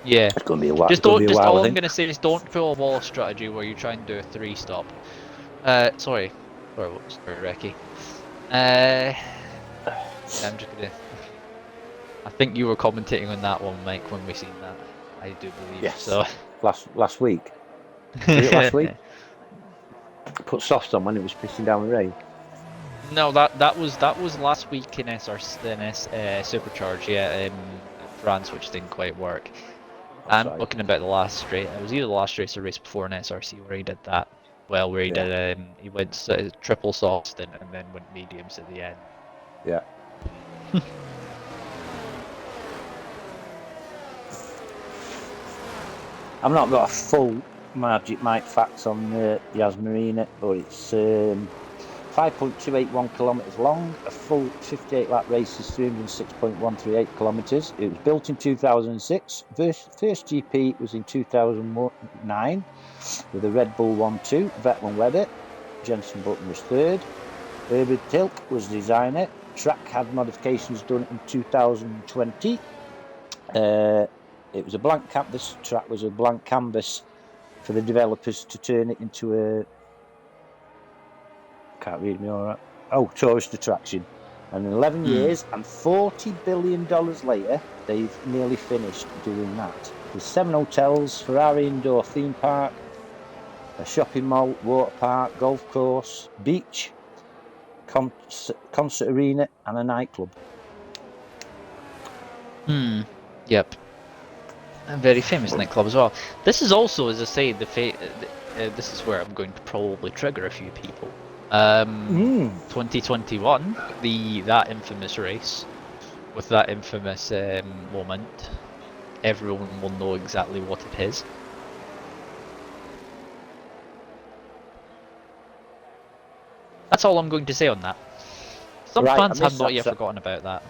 Yeah, it's going to be a while. All I'm going to say is don't pull a Wallace strategy where you try and do a 3-stop. Sorry, Ricky. I'm just gonna. I think you were commentating on that one, Mike, when we seen that. I do believe. Yes. So last week. Was it last week? Put softs on when it was pissing down with rain. No, that was last week in Supercharged, in France, which didn't quite work. I'm looking about the last straight. It was either the last race or race before in SRC where he did that. Well, where he did he went triple softs and then went mediums at the end. Yeah. I've not got a full Magic Mike facts on the Yas Marina, but it's 5.281 kilometres long. A full 58 lap race is 306.138 kilometres. It was built in 2006. First GP was in 2009 with a Red Bull 1-2. Vettel led it. Jenson Button was third. Herbert Tilk was the designer. Track had modifications done in 2020. It was a blank canvas. This track was a blank canvas for the developers to turn it into a. Can't read me all right. Oh, tourist attraction. And in 11 years and $40 billion later, they've nearly finished doing that. There's 7 hotels, Ferrari indoor theme park, a shopping mall, water park, golf course, beach, concert arena, and a nightclub. Yep. A very famous nightclub as well. This is also, as I say, this is where I'm going to probably trigger a few people. 2021, that infamous race with that infamous moment. Everyone will know exactly what it is. That's all I'm going to say on that. Some fans have not yet forgotten about that.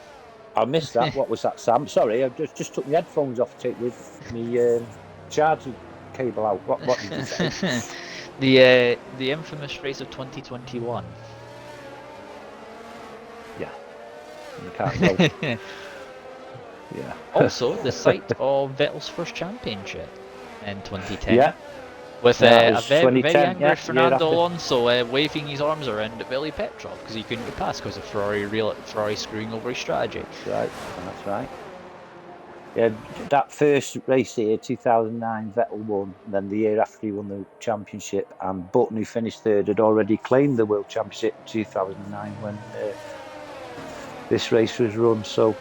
I missed that. What was that, Sam? Sorry, I just took my headphones off to take with me charging cable out. What did you say? The infamous race of 2021. Yeah. You can't go. Yeah. Also, the site of Vettel's first championship in 2010. Yeah. With a very angry yeah, Fernando Alonso waving his arms around at Billy Petrov because he couldn't get past because of Ferrari screwing over his strategy. That's right. Yeah, that first race here, 2009, Vettel won. Then the year after he won the championship, and Button, who finished third, had already claimed the world championship in 2009 when this race was run. So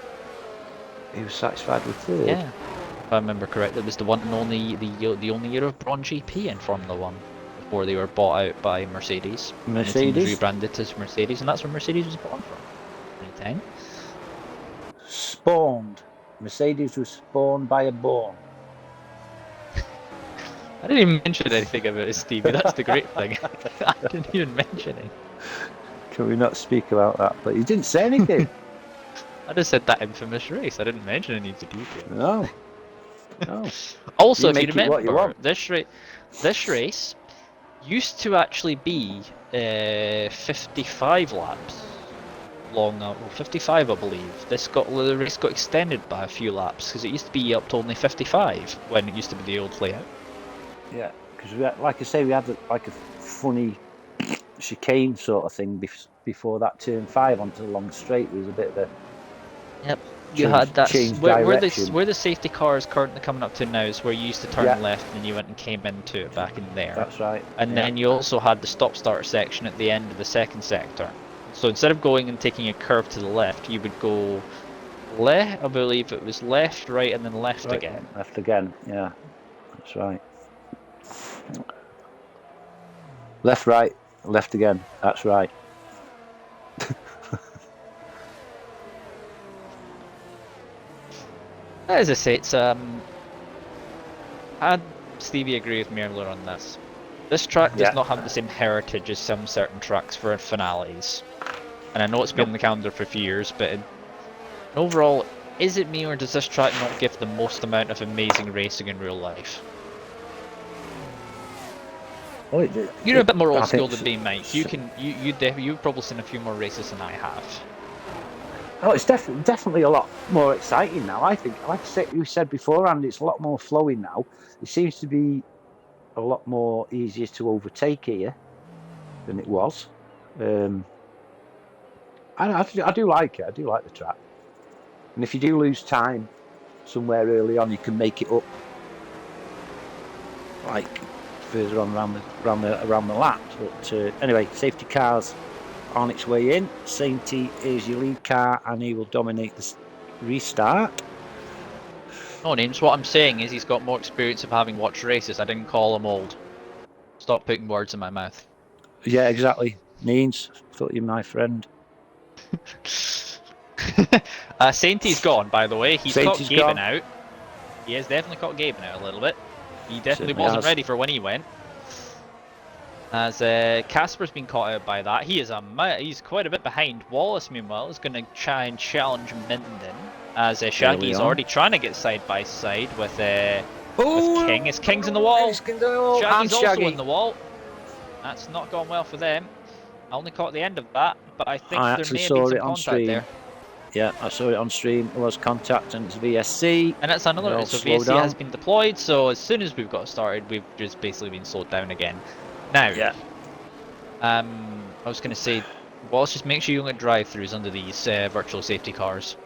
he was satisfied with third. Yeah. If I remember correctly, it was the one and only the only year of Braun GP in Formula One before they were bought out by Mercedes. Mercedes? And the team was rebranded as Mercedes, and that's where Mercedes was born from. 2010. Spawned. Mercedes was spawned by a born. I didn't even mention anything about it, Stevie. That's the great thing. I didn't even mention it. Can we not speak about that? But you didn't say anything. I just said that infamous race. I didn't mention any details. No. Also, if you remember, this race used to actually be 55 laps long. 55, I believe. The race got extended by a few laps because it used to be up to only 55 when it used to be the old layout. Yeah, because like I say, we had like a funny chicane sort of thing before that turn 5 onto the long straight. It was a bit of a you had that where the safety car is currently coming up to now is where you used to turn left and then you went and came into it back in there. That's right. And then you also had the stop-start section at the end of the second sector. So instead of going and taking a curve to the left, you would go left. I believe it was left, right, and then left again. Left again. Yeah, that's right. Left, right, left again. That's right. As I say, it's Stevie agree with me earlier on this. This track does not have the same heritage as some certain tracks for finales. And I know it's been on the calendar for a few years, but overall, is it me or does this track not give the most amount of amazing racing in real life? You're a bit more old school than me, Mike. You've probably seen a few more races than I have. Oh, it's definitely a lot more exciting now. I think, like you said beforehand, it's a lot more flowing now. It seems to be a lot more easier to overtake here than it was. I do like it. I do like the track. And if you do lose time somewhere early on, you can make it up, like further on around the lap. But anyway, safety cars on its way in. Sainty is your lead car, and he will dominate the restart. No names. What I'm saying is he's got more experience of having watched races. I didn't call him old. Stop putting words in my mouth. Yeah, exactly. Means thought you were my friend. Sainty's gone, by the way. He's caught Gaben out. He has definitely caught Gaben out a little bit. He definitely Certainly wasn't has. ready for when he went. As Casper's been caught out by that. He's quite a bit behind. Wallace, meanwhile, is going to try and challenge Minden. As Shaggy's already trying to get side by side with King. As King's in the wall. Shaggy's also in the wall. That's not gone well for them. I only caught the end of that, but I think there may have been some contact there. Yeah, I saw it on stream. There was contact and it's VSC. And that's another. So VSC has been deployed. So as soon as we've got started, we've just basically been slowed down again. Now, yeah. I was going to say, Wallace, just make sure you don't get drive-throughs under these virtual safety cars.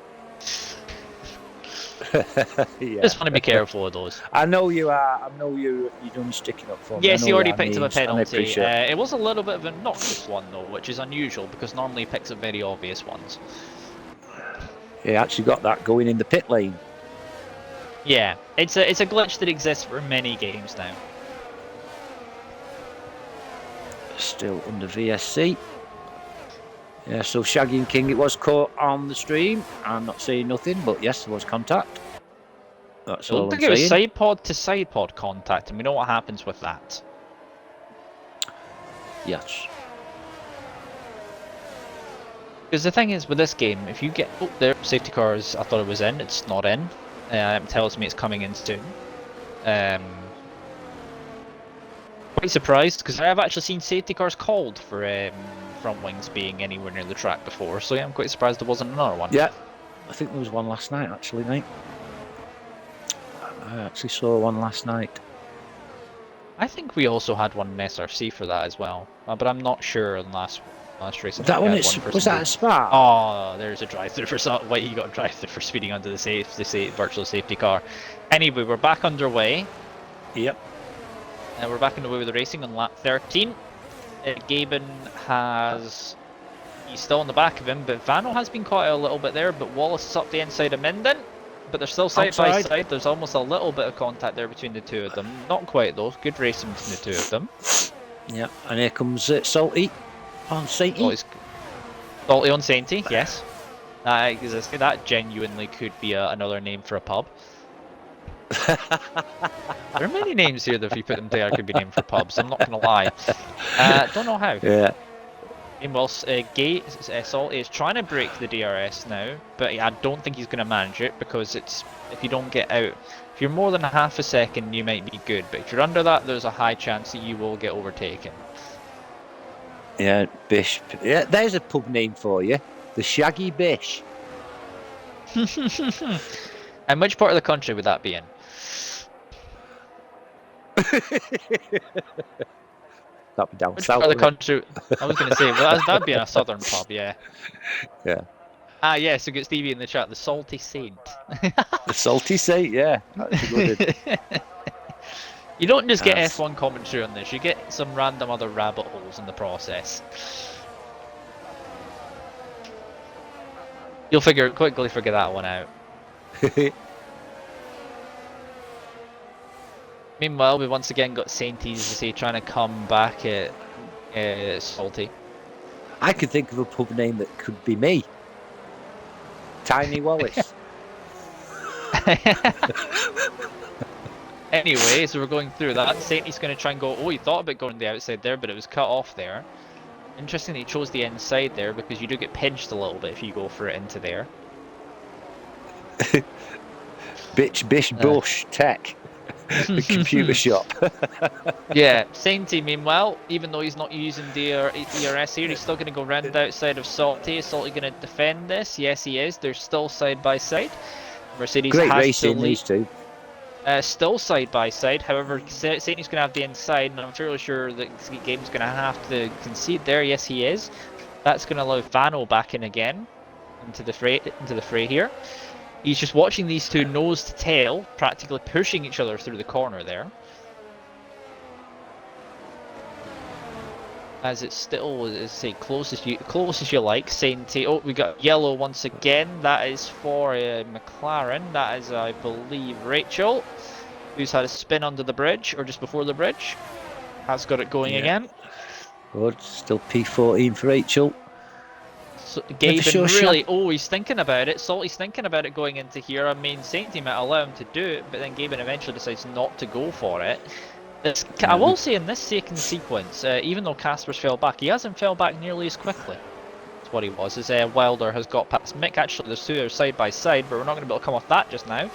Yeah. Just want to be careful of those. I know you are. I know you're only sticking up for me. Yes, he already picked up a penalty. It was a little bit of a obnoxious one though, which is unusual because normally he picks up very obvious ones. He actually got that going in the pit lane. Yeah, it's a glitch that exists for many games now. Still under VSC. Yeah, so Shaggy and King, it was caught on the stream. I'm not saying nothing, but yes, there was contact. That's all I'm saying. I don't think it was side pod to side pod contact, and we know what happens with that. Yes. Because the thing is, with this game, if you get... Oh, there, safety cars, I thought it was in. It's not in. It tells me it's coming in soon. Quite surprised, because I have actually seen safety cars called for front wings being anywhere near the track before, so yeah, I'm quite surprised there wasn't another one. Yeah, I think there was one last night, actually, mate. I actually saw one last night. I think we also had one in SRC for that as well, but I'm not sure on last race. That one, was that a Spa? Oh, there's a drive-through for something. Wait, you got a drive-through for speeding under the virtual safety car. Anyway, we're back underway. Yep. We're back underway with the racing on lap 13. Gaben he's still on the back of him, but Vano has been caught a little bit there, but Wallace is up the inside of Minden. But they're still side by side. There's almost a little bit of contact there between the two of them. Not quite though. Good racing between the two of them. Yeah, and here comes Salty on Sainty. Salty on Sainty, yes. That genuinely could be another name for a pub. There are many names here that if you put them together could be named for pubs, I'm not going to lie. Don't know how. Yeah. Meanwhile, Salty is trying to break the DRS now, but I don't think he's going to manage it because if you don't get out, if you're more than a half a second, you might be good, but if you're under that, there's a high chance that you will get overtaken. Yeah, Bish. Yeah, there's a pub name for you, the Shaggy Bish. And which part of the country would that be in? That'd be down which south. Part of the country? I was going to say, well, that'd be in a southern pub, yeah. Yeah. Ah, yeah, so get Stevie in the chat, the Salty Saint. The Salty Saint, yeah. That's good. You don't just get F1 commentary on this, you get some random other rabbit holes in the process. You'll quickly figure that one out. Meanwhile, we once again got Sainties trying to come back at Salty. I could think of a pub name that could be me. Tiny Wallace. Anyway, so we're going through that. Sainty's going to try and go. Oh, he thought about going the outside there, but it was cut off there. Interesting that he chose the inside there because you do get pinched a little bit if you go for it into there. Bish Bush Tech. The computer shop. Yeah, Sainty meanwhile, even though he's not using DRS here, he's still going to go round the outside of Salty. Is Salty going to defend this? Yes, he is. They're still side by side. Mercedes Great has racing, these two. Still side by side. However, Sainty's going to have the inside, and I'm fairly sure that Gabe's going to have to concede there. Yes, he is. That's going to allow Vano back in again into the fray here. He's just watching these two nose to tail, practically pushing each other through the corner there. As it's still, say, close as you like. Sainty. Oh, we got yellow once again. That is for McLaren. That is, I believe, Rachel, who's had a spin under the bridge or just before the bridge. Has got it going again. Good. Still P14 for Rachel. So Gaben sure really, he's thinking about it. Salty's thinking about it going into here. I mean, Sainty might allow him to do it, but then Gaben eventually decides not to go for it. I will say in this second sequence, even though Casper's fell back, he hasn't fell back nearly as quickly. That's what he was. As Wilder has got past Mick. Actually, there's two are side by side, but we're not going to be able to come off that just now.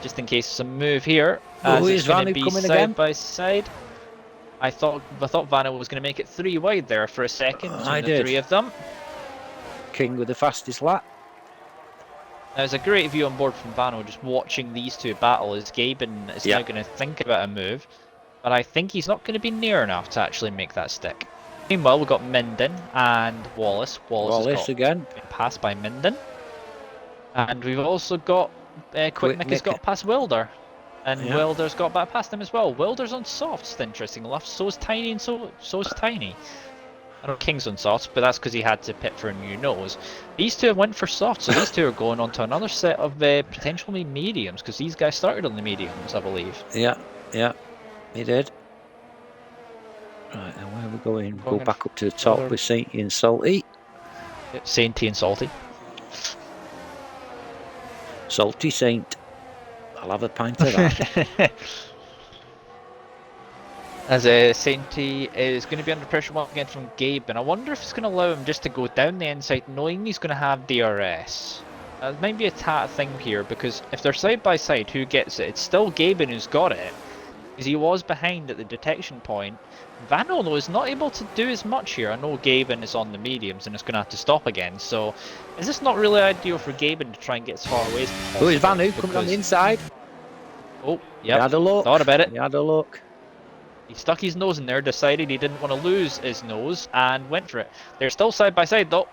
Just in case there's a move here. As it's going to be side by side. I thought Vano was going to make it 3 wide there for a second between the 3 of them. King with the fastest lap. There's a great view on board from Vano just watching these two battle as Gaben is now going to think about a move. But I think he's not going to be near enough to actually make that stick. Meanwhile, we've got Minden and Wallace. Wallace again. Been passed by Minden. And we've also got Quick has got past Wilder. And Wilder's got back past him as well. Wilder's on softs, interesting enough. So is Tiny and so is Tiny. I know King's on softs, but that's because he had to pit for a new nose. These two went for softs, so these two are going on to another set of potentially mediums, because these guys started on the mediums, I believe. Yeah, he did. Right, and where are we going? Go back up to the top with Sainty and Salty. Sainty and Salty. Salty Saint. I'll have a pint of that. As Sainty is going to be under pressure once again from Gabe, and I wonder if it's going to allow him just to go down the inside, knowing he's going to have DRS. It might be a thing here, because if they're side by side, who gets it? It's still Gaben who's got it, because he was behind at the detection point. Vano, though, is not able to do as much here. I know Gaben is on the mediums and is going to have to stop again, so is this not really ideal for Gaben to try and get as far away as possible? Oh, is Vano coming on the inside? Oh, yeah. He had a look. Thought about it. He had a look. He stuck his nose in there, decided he didn't want to lose his nose, and went for it. They're still side by side, though.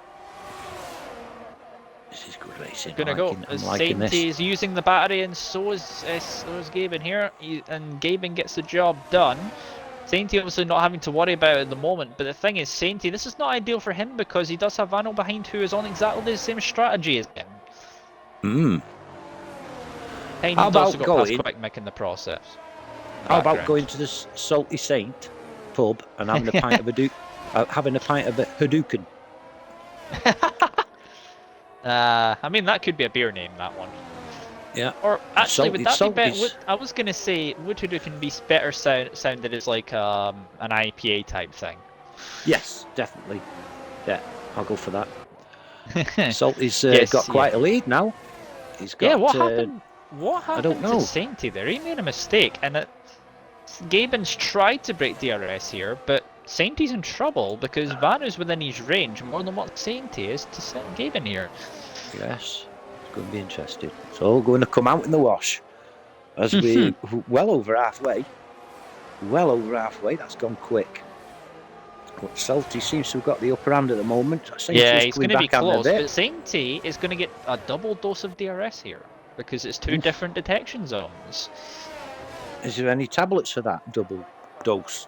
This is good racing. Gonna go. Sainty is using the battery, and so is Gaben here. And Gaben gets the job done. Sainty obviously not having to worry about it at the moment, but the thing is, Sainty, this is not ideal for him because he does have Vano behind who is on exactly the same strategy as him. Tiny's also got past Quick Mick in the process. How about going to the Salty Saint pub and having a pint of a Hadouken? I mean, that could be a beer name, that one. Yeah. Or actually, would that be better? I was gonna say, would Hadouken be better sounded as like an IPA type thing? Yes, definitely. Yeah, I'll go for that. Salty's got quite a lead now. He's got. Yeah, what happened? What happened I don't know. to Sainty there? He made a mistake, and Gaben's tried to break DRS here, but Sainty's in trouble because Vano's within his range more than what Sainty is to set Gaben here. Yes, it's going to be interesting. It's all going to come out in the wash as we're well over halfway. Well over halfway. That's gone quick. But Salty seems to have got the upper hand at the moment. Yeah, he's going to be close, but Sainty is going to get a double dose of DRS here because it's two different detection zones. Is there any tablets for that double dose?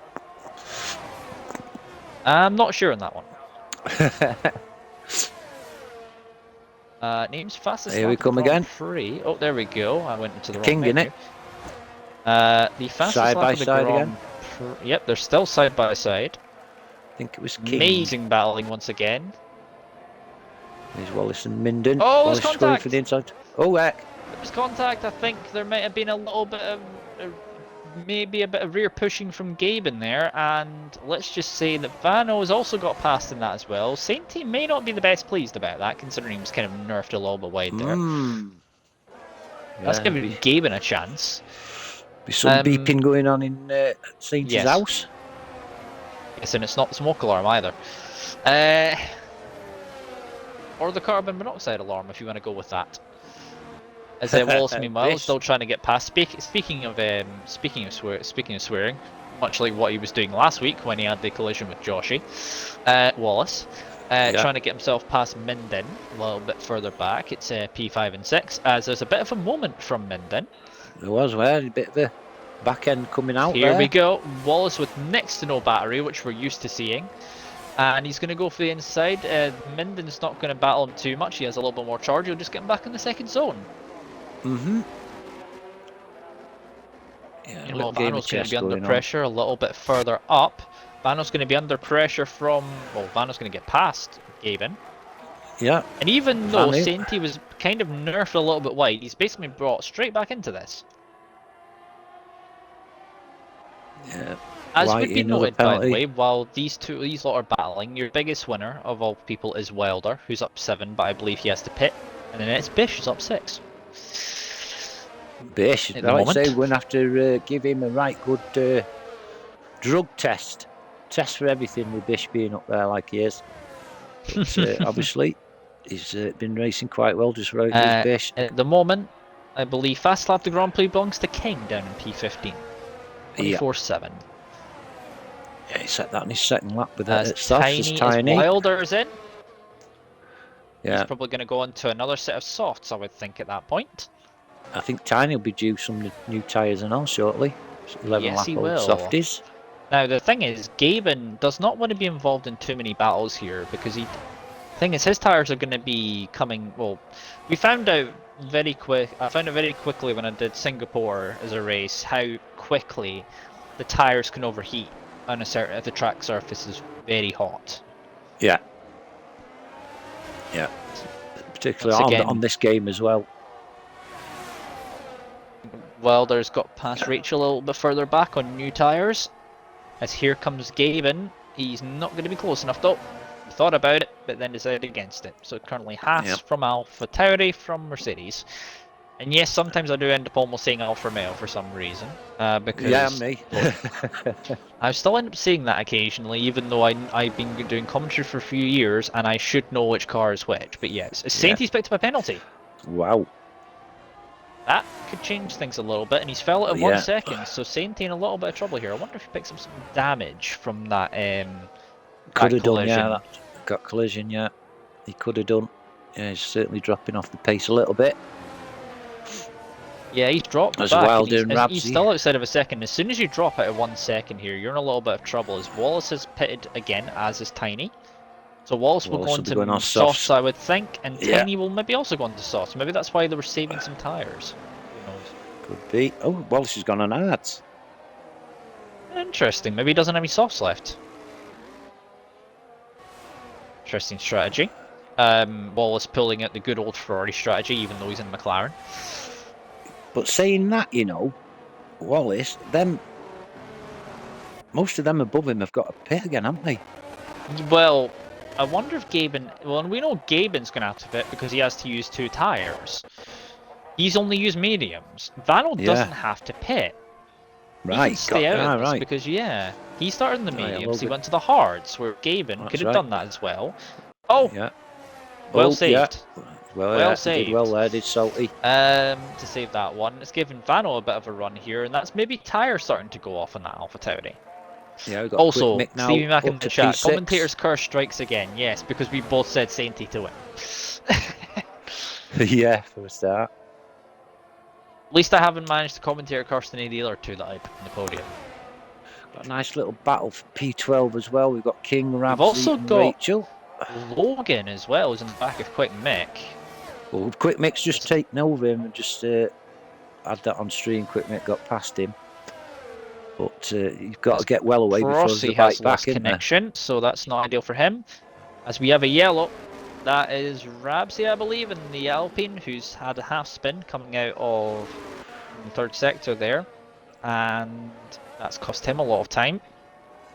I'm not sure on that one. Name's fastest. Here we come again. Free. Oh, there we go. I went into the wrong King menu. in it. The fastest side by side again. Yep, they're still side by side. I think it was King. Amazing battling once again. There's Wallace and Minden. Oh, there's contact. Going for the inside. Oh, heck. There's contact. I think there might have been a little bit of, maybe a bit of rear pushing from Gaben there, and let's just say that Vano has also got past in that as well. Sainty may not be the best pleased about that, considering he was kind of nerfed a little bit wide there. That's giving Gaben a chance. Be some beeping going on in Sainty's house. Yes, and it's not the smoke alarm either. Or the carbon monoxide alarm, if you want to go with that. As Wallace, meanwhile, still trying to get past. Speaking of swearing, much like what he was doing last week when he had the collision with Joshy, Wallace trying to get himself past Minden a little bit further back. It's P5 and 6, as there's a bit of a moment from Minden. There was a bit of a back end coming out. Here we go. Wallace with next to no battery, which we're used to seeing. And he's going to go for the inside. Minden's not going to battle him too much. He has a little bit more charge. He'll just get him back in the second zone. Yeah, Vano's going to be under pressure a little bit further up. Vano's going to be under pressure from... Well, Vano's going to get past Gaben. Yeah. And even though Vanu. Sainty was kind of nerfed a little bit wide, he's basically brought straight back into this. Yeah. As Whitey, would be another noted, by the penalty. way, while these lot are battling, your biggest winner of all people is Wilder, who's up 7, but I believe he has to pit. And then it's Bish, who's up 6. Bish, At the like I say, moment. we're going to have to give him a right good drug test. Test for everything with Bish being up there like he is. But obviously, he's been racing quite well, just rode his Bish. At the moment, I believe Fast Lap the Grand Prix belongs to King down in P15. 24-7. Yeah, he set that in his second lap with As that softs. Tiny. as Wilder's in. Yeah. He's probably going to go on to another set of softs, I would think, at that point. I think Tiny will be due some new tyres and all shortly. 11 lap old softies. Now, the thing is, Gaben does not want to be involved in too many battles here because the thing is, his tyres are going to be coming. Well, we found out very quick. I found out very quickly when I did Singapore as a race how quickly the tyres can overheat on a certain if the track surface is very hot. Yeah. Yeah. Particularly on this game as well. Wilder's got past Rachel a little bit further back on new tyres. As here comes Gaben. He's not going to be close enough though. He thought about it, but then decided against it. So currently Haas from Alpha Tauri from Mercedes. And yes, sometimes I do end up almost saying Alfa Romeo for some reason. Because me. I still end up saying that occasionally, even though I've been doing commentary for a few years and I should know which car is which. But yes, Sainty's picked up a penalty. Wow. That could change things a little bit, and he's fell at 1 second, so Sainty in a little bit of trouble here. I wonder if he picks up some damage from that could have done, collision. that got collision, he could have done. Yeah, he's certainly dropping off the pace a little bit. Yeah, he's dropped as back. Wilder and he's still outside of a second. As soon as you drop out of 1 second here, you're in a little bit of trouble, as Wallace has pitted again, as is Tiny. So Wallace will go into softs, I would think, and Tiny will maybe also go into softs. Maybe that's why they were saving some tyres. Who knows? Could be. Oh, Wallace has gone on hards. Interesting. Maybe he doesn't have any softs left. Interesting strategy. Wallace pulling out the good old Ferrari strategy, even though he's in McLaren. But saying that, Wallace, most of them above him have got a pit again, haven't they? Well, I wonder if Gaben... Well, and we know Gaben's going to have to pit because he has to use 2 tyres. He's only used mediums. Vanno doesn't have to pit. Right, he can stay out of this right. Because, he started in the mediums, he went to the hards, where Gaben could have done that as well. Oh! Yeah. Well saved. Yeah. Well saved. Did well there, did Salty. To save that one. It's given Vanno a bit of a run here, and that's maybe tyres starting to go off on that Alpha Tauri. Yeah, we've got also, Mick now, Stevie Mack in the chat. P6. Commentator's curse strikes again. Yes, because we both said Sainty to win. Yeah, for a start. At least I haven't managed to commentator curse any of the other 2 that I put on the podium. Got a nice little battle for P12 as well. We've got King, Ramsey, We've also and got Rachel. Logan as well, who's in the back of Quick Mick. Well, Quick Mick's just taken over him and just had that on stream. Quick Mick got past him. But you've got to get well away before the bike back in connection, so that's not ideal for him. As we have a yellow, that is Ramsey, I believe, in the Alpine, who's had a half spin coming out of the 3rd sector there, and that's cost him a lot of time.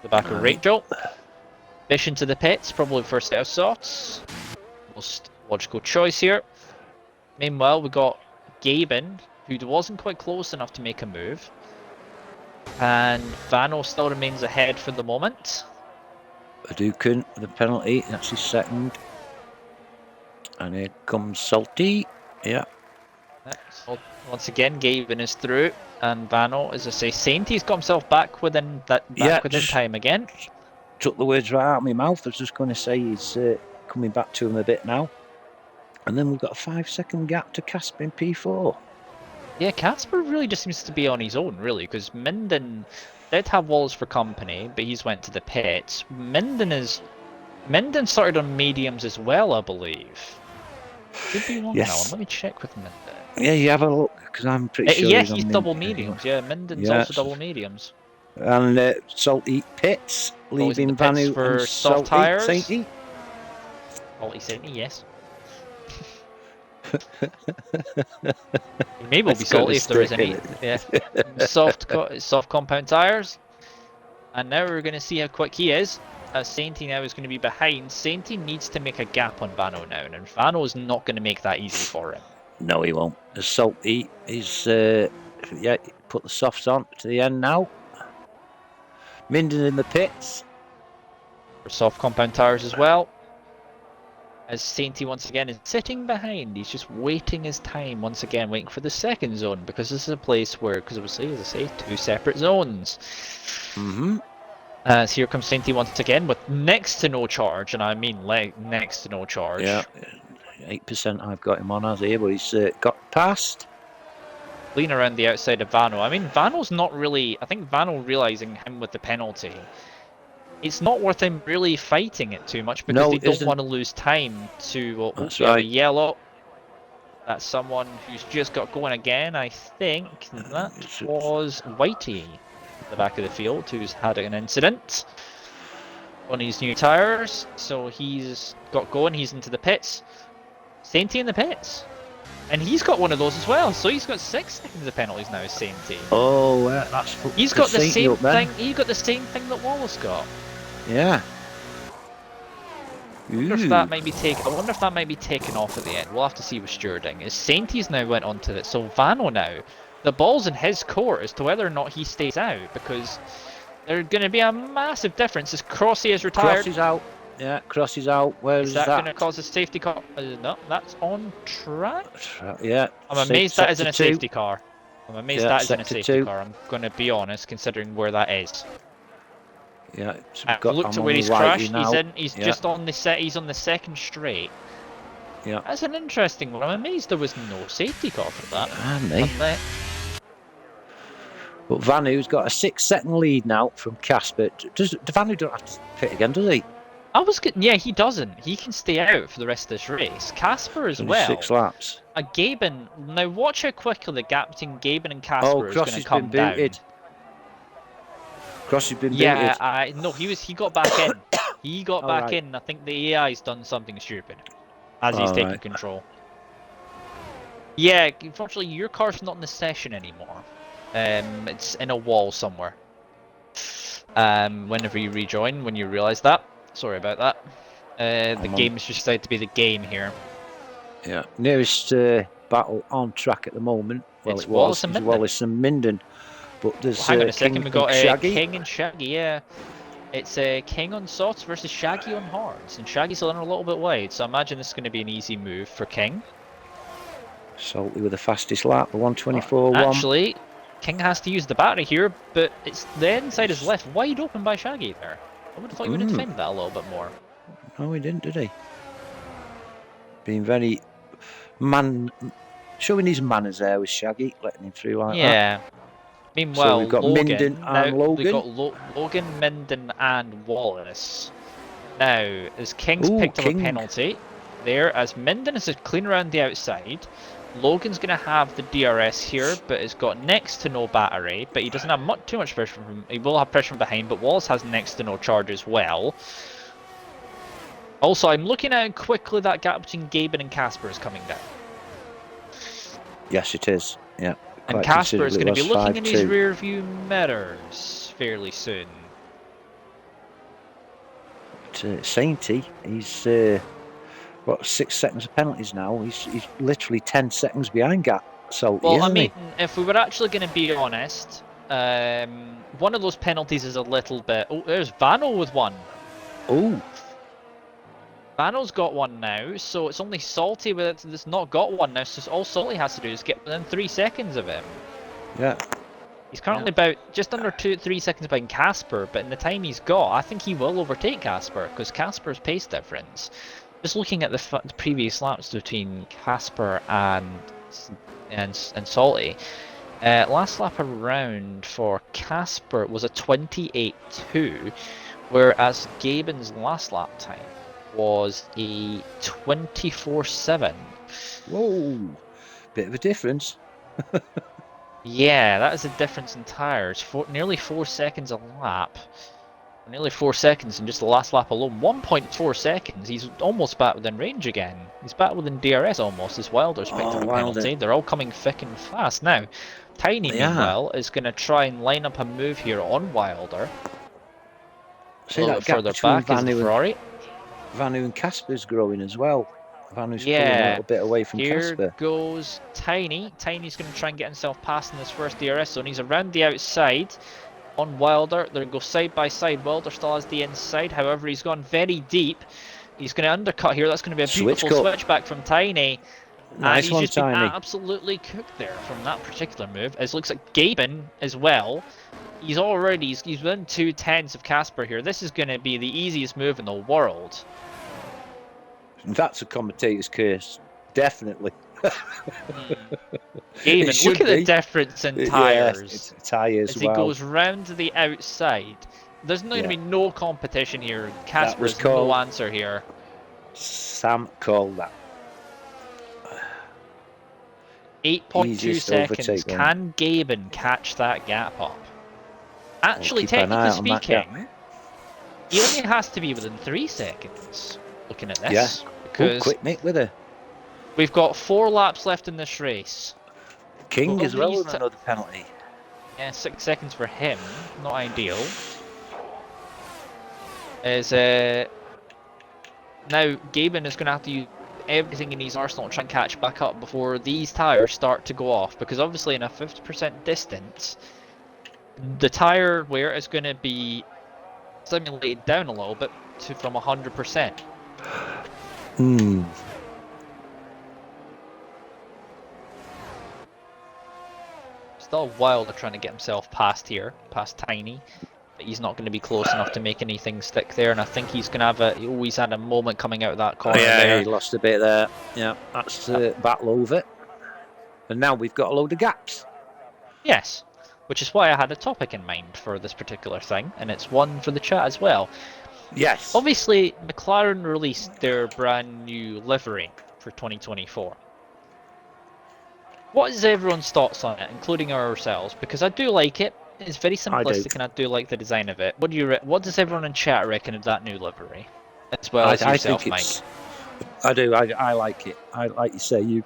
The back of Rachel. Bish into the pits, probably first set of softs. Most logical choice here. Meanwhile, we got Gaben, who wasn't quite close enough to make a move. And Vanno still remains ahead for the moment. Adukin with a penalty, that's his second. And here comes Salty. Yeah. So once again, Gaben is through, and Vanno, as I say, Sainty's got himself back within time again. Took the words right out of my mouth. I was just going to say he's coming back to him a bit now. And then we've got a 5-second gap to Casper in P4. Yeah, Casper really just seems to be on his own, really, because Minden did have Wallace for company, but he's went to the pits. Minden started on mediums as well, I believe. Could be wrong now. Let me check with Minden. Yeah, you have a look, because I'm pretty sure he's double mediums. Yeah, Minden's also double mediums. And Salty pits, leaving Vanu for and soft tyres. Sainty. Salty Sainty, yes. Maybe will be salty if there is any. Yeah. Soft compound tyres. And now we're going to see how quick he is. As Sainty now is going to be behind. Sainty needs to make a gap on Vano now, and Vano is not going to make that easy for him. No, he won't. The salty is yeah. Put the softs on to the end now. Minden in the pits. For soft compound tyres as well. As Sainty once again is sitting behind, he's just waiting his time once again, waiting for the second zone, because this is a place where, because obviously, as I say, 2 separate zones. As here comes Sainty once again with next to no charge, and I mean next to no charge. Yeah, 8% I've got him on as here, but he's got past. Lean around the outside of Vano. I mean, Vano's not really, I think Vano realising him with the penalty, it's not worth him really fighting it too much because they don't want to lose time to right. yellow. That's someone who's just got going again. I think that was Whitey at the back of the field who's had an incident on his new tyres. So he's got going, he's into the pits. Sainty in the pits. And he's got one of those as well, so he's got 6 seconds of penalties now, Sainty. Oh, that's he's got the same thing. He got the same thing that Wallace got. Yeah. I wonder if that might be taken off at the end. We'll have to see with stewarding. As Sainty's now went onto it, so Vano now, the ball's in his court as to whether or not he stays out, because there's going to be a massive difference as Crossy is retired. Cross is out. Yeah, Cross is out. Where is that? Going to cause a safety car? No, that's on track. Yeah. I'm amazed that isn't a safety car. I'm amazed that isn't a safety car. I'm going to be honest, considering where that is. Yeah. I've looked at where he's crashed. He's just on the set. He's on the second straight. Yeah. That's an interesting one. I'm amazed there was no safety car for that. But Vanu's got a 6-second lead now from Casper. Vanu don't have to pit again, does he? Yeah, he doesn't. He can stay out for the rest of this race. Casper as well. 6 laps. Gaben. Now watch how quickly the gap between Gaben and Casper is going to come down. Cross has been booted. Yeah, no, he got back in. He got back in. I think the AI's done something stupid as he's taking control. Yeah, unfortunately, your car's not in the session anymore. It's in a wall somewhere. Whenever you rejoin, when you realise that. Sorry about that. The game's just decided to be the game here. Yeah, nearest battle on track at the moment. Well, it was Wallace and Minden. But there's hang on a second, we've got King and Shaggy, yeah. It's King on softs versus Shaggy on hards, and Shaggy's a little bit wide, so I imagine this is going to be an easy move for King. Salty with the fastest lap, the 124.1. Actually, King has to use the battery here, but it's the inside is left wide open by Shaggy there. I would have thought he would have defended that a little bit more. No, he didn't, did he? Being very showing his manners there with Shaggy, letting him through like that. Yeah. Meanwhile, so we've got Minden and Logan. We've got Logan, Minden, and Wallace. Now, as King's picked up a penalty there, as Minden is clean around the outside, Logan's going to have the DRS here, but it's got next to no battery, but he doesn't have too much pressure from. He will have pressure from behind, but Wallace has next to no charge as well. Also, I'm looking at how quickly that gap between Gaben and Casper is coming down. Yes, it is. Yeah. And Casper is going to be looking in his rear view mirrors fairly soon. But, Sainty, he's 6 seconds of penalties now. He's literally 10 seconds behind Gap. So well, I mean, if we were actually going to be honest, one of those penalties is a little bit. Oh, there's Vano with one. Oh. Vano's got one now, so it's only Salty that's not got one now, so all Salty has to do is get within 3 seconds of him. Yeah. He's currently about just under 3 seconds behind Casper, but in the time he's got, I think he will overtake Casper, because Casper's pace difference. Just looking at the previous laps between Casper and Salty, last lap around for Casper was a 28.2, whereas Gaben's last lap time was a 24.7. Whoa, bit of a difference. Yeah, that is a difference in tyres. Nearly 4 seconds a lap. Nearly 4 seconds in just the last lap alone. 1.4 seconds. He's almost back within range again. He's back within DRS almost as Wilder's picked up a penalty. They're all coming thick and fast. Now, Tiny, meanwhile, is going to try and line up a move here on Wilder. See, a little bit further back is the Ferrari. Vanu and Casper's growing as well. Vanu's pulling a little bit away from Casper. Here goes Tiny. Tiny's going to try and get himself past in this first DRS zone. He's around the outside on Wilder. They're going to go side by side. Wilder still has the inside. However, he's gone very deep. He's going to undercut here. That's going to be a beautiful switchback from Tiny. Nice and he's just been absolutely cooked there from that particular move. As it looks like Gaben as well. He's within 2/10 of Casper here. This is going to be the easiest move in the world. That's a commentator's curse, definitely. Gaben, look at the difference in tyres. Tyres, as he goes round to the outside. There's going to be no competition here. Casper's no answer here. Sam called that. 8.2 seconds. Can Gaben catch that gap up? Actually, technically speaking, he only has to be within 3 seconds. Looking at this, because quick Nick with her. We've got 4 laps left in this race. King as well with another penalty. Yeah, 6 seconds for him. Not ideal. As now Gaben is going to have to use everything in his arsenal to try and catch back up before these tyres start to go off, because obviously in a 50% distance, the tyre wear is going to be simulated down a little bit from 100%. Still Wilder trying to get himself past here, past Tiny, but he's not going to be close enough to make anything stick there. And I think he's going to have he's had a moment coming out of that corner. He lost a bit there. Yeah, that's the battle over. And now we've got a load of gaps. Yes, which is why I had a topic in mind for this particular thing, and it's one for the chat as well. Yes. Obviously, McLaren released their brand new livery for 2024. What is everyone's thoughts on it, including ourselves? Because I do like it. It's very simplistic, and I do like the design of it. What does everyone in chat reckon of that new livery? As well as yourself, Mike. I do. I like it. Like you say,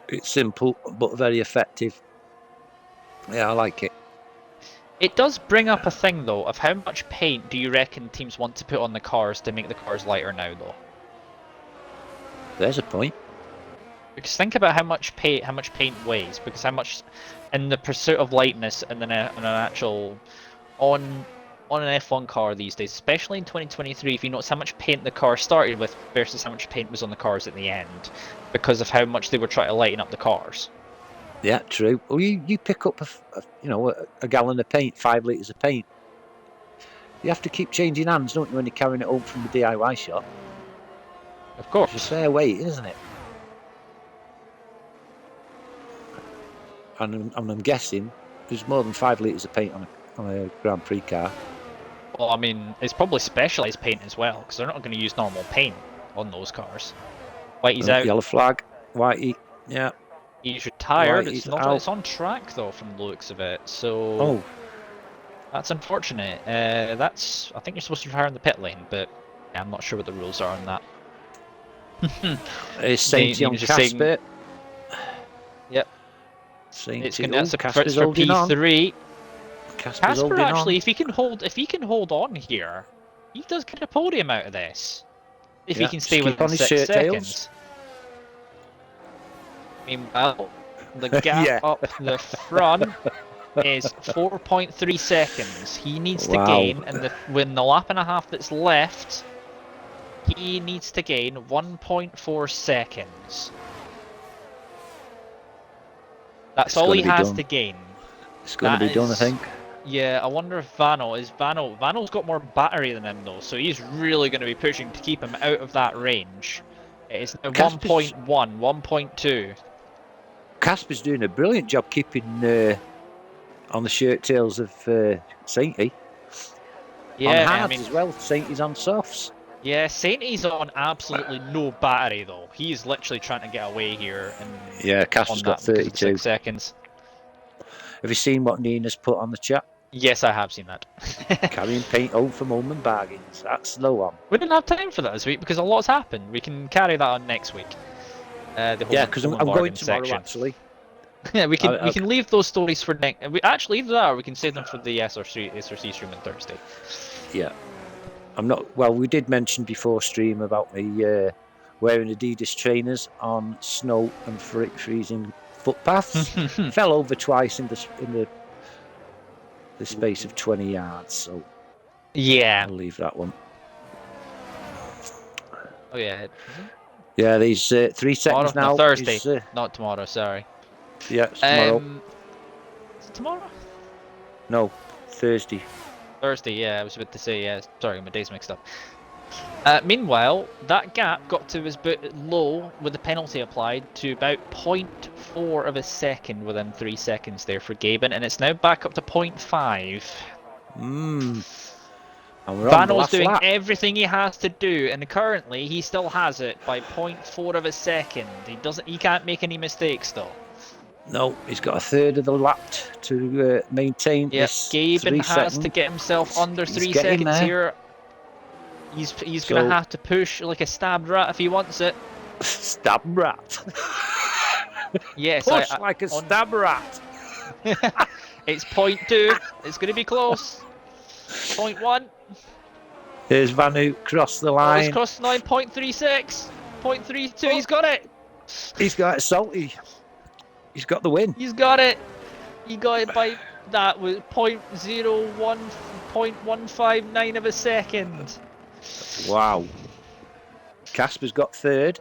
it's simple but very effective. Yeah, I like it. It does bring up a thing, though, of how much paint do you reckon teams want to put on the cars to make the cars lighter now, though? There's a point. Because think about how much paint weighs, because how much in the pursuit of lightness and then an actual on an F1 car these days, especially in 2023, if you notice how much paint the car started with versus how much paint was on the cars at the end, because of how much they were trying to lighten up the cars. Yeah, true. Well, you pick up a gallon of paint, 5 litres of paint. You have to keep changing hands, don't you, when you're carrying it home from the DIY shop? Of course. It's a fair weight, isn't it? And I'm guessing there's more than 5 litres of paint on a Grand Prix car. Well, I mean, it's probably specialised paint as well, because they're not going to use normal paint on those cars. Whitey's out. Yellow flag. Whitey, yeah. He's retired. It's on track though, from the looks of it. So that's unfortunate. I think you're supposed to retire in the pit lane, but I'm not sure what the rules are on that. It's Sainty on Casper. Yep. It's going to that's for P3. Casper actually, if he can hold on here, he does get a podium out of this. If he can stay within 6 seconds. Meanwhile, the gap up the front is 4.3 seconds. He needs to gain, and when the lap and a half that's left, he needs to gain 1.4 seconds. That's all he has to gain. It's going to be done, I think. Yeah, I wonder if Vano's got more battery than him though, so he's really going to be pushing to keep him out of that range. It's now 1.1, 1.2. Casper's doing a brilliant job keeping on the shirt tails of Sainty. Yeah, on hards as well. Sainty's on softs. Yeah, Sainty's on absolutely no battery though. He's literally trying to get away here. And Casper's got 32 seconds. Have you seen what Nina's put on the chat? Yes, I have seen that. Carrying paint home from home and bargains. That's the one. We didn't have time for that this week because a lot's happened. We can carry that on next week. The Yeah, because I'm going tomorrow section. actually. Yeah, we can leave those stories for next. We actually either that or we can save them for the SRC stream on Thursday. Yeah, I'm not. Well, we did mention before stream about me wearing Adidas trainers on snow and freezing footpaths. Fell over twice in the space of 20 yards. So yeah, I'll leave that one. Oh yeah. Yeah, these 3 seconds now. No, Thursday, not tomorrow. Sorry. Yeah, it's tomorrow. Is it tomorrow? No, Thursday. Thursday, yeah. I was about to say, yeah. Sorry, my days mixed up. Meanwhile, that gap got to as low with the penalty applied to about 0.4 of a second within 3 seconds there for Gaben, and it's now back up to 0.5. Vano's doing everything he has to do, and currently he still has it by 0.4 of a second. He can't make any mistakes though. No, he's got a third of the lap to maintain this. Gaben has to get himself under 3 seconds here. He's gonna have to push like a stabbed rat if he wants it. Stabbed rat. Yes, push like a stabbed rat. It's 0.2. It's gonna be close. 0.1. Here's Vanu cross the line. He's crossed the line. 0.36. 0.32. He's got it. He's got it, Salty. He's got the win. He's got it. He got it by that with 0.01, 0.159 of a second. Wow. Casper's got third.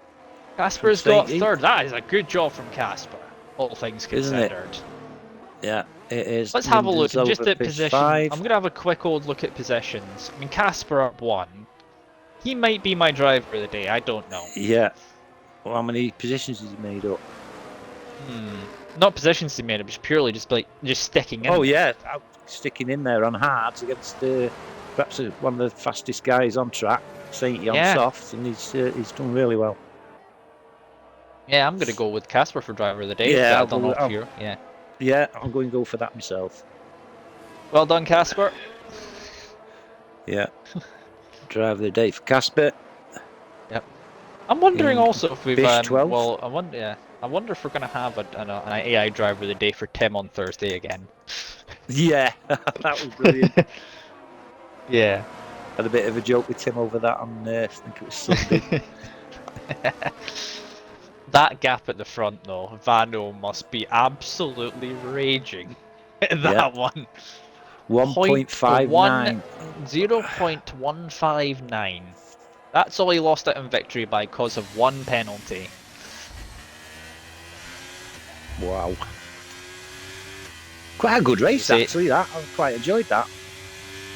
Casper's got third. That is a good job from Casper, all things considered. Isn't it? Yeah, it is. Let's have a look just at position. I'm going to have a quick old look at positions. I mean, Casper up 1. He might be my driver of the day. I don't know. Yeah. Well, how many positions has he made up? Not positions he made up, just purely just sticking in. Oh yeah, sticking in there on hards against perhaps one of the fastest guys on track, Sainty on softs, and he's done really well. Yeah, I'm going to go with Casper for driver of the day. Yeah, Yeah, I'm going to go for that myself. Well done, Casper. Yeah, driver of the day for Casper. Yep. I'm wondering also if we've well, I wonder if we're going to have an AI driver of the day for Tim on Thursday again. Yeah, that was brilliant. Yeah. Had a bit of a joke with Tim over that on, I think it was Sunday. That gap at the front, though, Vano must be absolutely raging at that one. 1.59. 0.159. That's all he lost out in victory by cause of one penalty. Wow. Quite a good race, actually, that. I quite enjoyed that.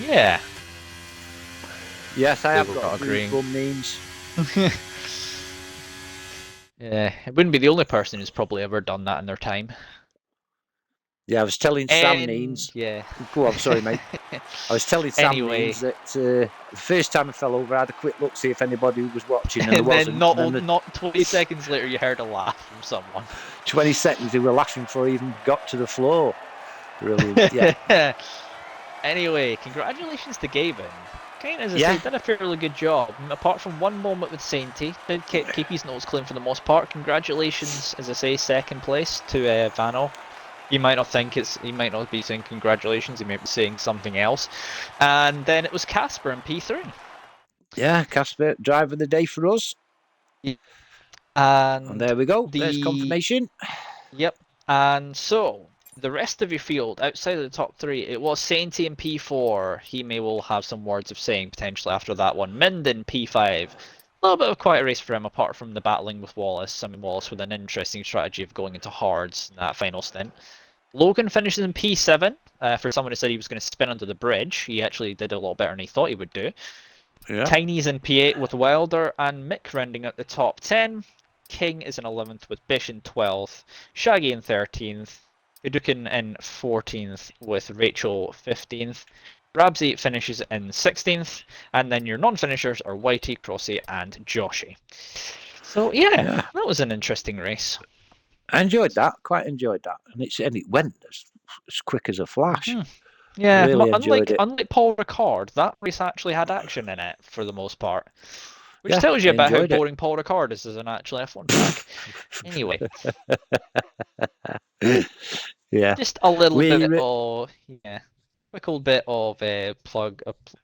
Yeah. Yes, I have got agreeing memes. Yeah, it wouldn't be the only person who's probably ever done that in their time. Yeah, I was telling Sam Means. Yeah. Go on, sorry, mate. I was telling Sam Means that the first time I fell over, I had a quick look, see if anybody was watching, and there wasn't. Then not 20 seconds later, you heard a laugh from someone. 20 seconds, they were laughing before I even got to the floor. Brilliant, yeah. Anyway, congratulations to Gaben. As I say, did a fairly good job. Apart from one moment with Sainty, did keep his nose clean for the most part. Congratulations, as I say, second place to Vano. He might not be saying congratulations. He might be saying something else. And then it was Casper in P3. Yeah, Casper, driver of the day for us. And there we go. There's confirmation. Yep. And so the rest of your field, outside of the top 3, it was Sainty in P4. He will have some words of saying potentially after that one. Minden P5. A little bit of a quiet race for him, apart from the battling with Wallace. I mean, Wallace with an interesting strategy of going into hards in that final stint. Logan finishes in P7. For someone who said he was going to spin under the bridge, he actually did a lot better than he thought he would do. Yeah. Tiny's in P8 with Wilder, and Mick rounding at the top 10. King is in 11th with Bish in 12th. Shaggy in 13th. Udukin in 14th with Rachel 15th. Rabsy finishes in 16th, and then your non-finishers are Whitey, Crossy, and Joshy. So yeah, that was an interesting race. I enjoyed that, quite enjoyed that, and it went as quick as a flash. Yeah, Really enjoyed it. unlike Paul Ricard, that race actually had action in it for the most part, which Yeah, tells you I about how enjoyed it. boring Paul Ricard is as an actual F1 track. Anyway, Yeah. just a little We bit of quick little bit of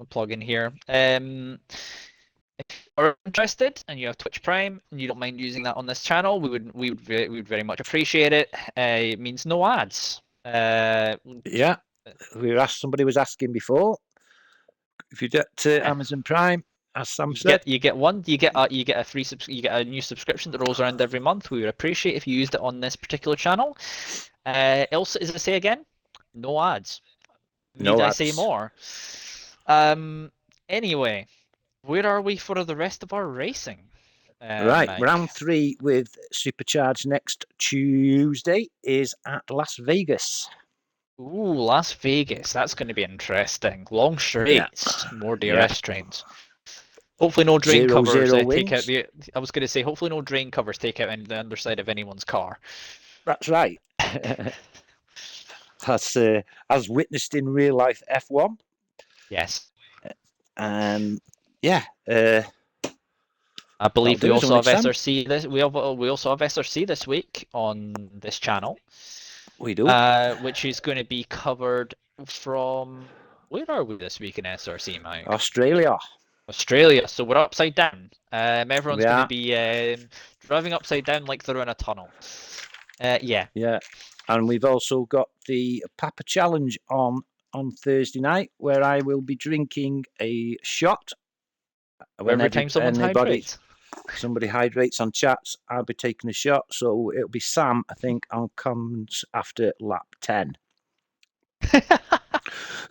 plug in here. If you're interested and you have Twitch Prime and you don't mind using that on this channel, we would very much appreciate it. It means no ads. yeah. Somebody was asking before. If you get Amazon Prime, as Sam said, you get a new subscription that rolls around every month. We would appreciate if you used it on this particular channel. Also, as I say again, no ads. no Need I ads. say more? Anyway, where are we for the rest of our racing? Right, Mike? round 3 with Supercharged next Tuesday is at Las Vegas. Ooh, Las Vegas. That's going to be interesting. Long straights, more DRS trains. Hopefully no drain covers take out the... I was going to say, hopefully no drain covers take out the underside of anyone's car. That's right. That's as witnessed in real life F1. Yes. Yeah. I believe we also have SRC this. We also have SRC this week on this channel. We do. Which is going to be covered from... Where are we this week in SRC, Mike? Australia. So we're upside down. Everyone's going to be driving upside down like they're in a tunnel. Yeah. And we've also got the Papa Challenge on Thursday night, where I will be drinking a shot. Every time somebody hydrates on chats, I'll be taking a shot. So it'll be Sam, I think, on comments after lap 10.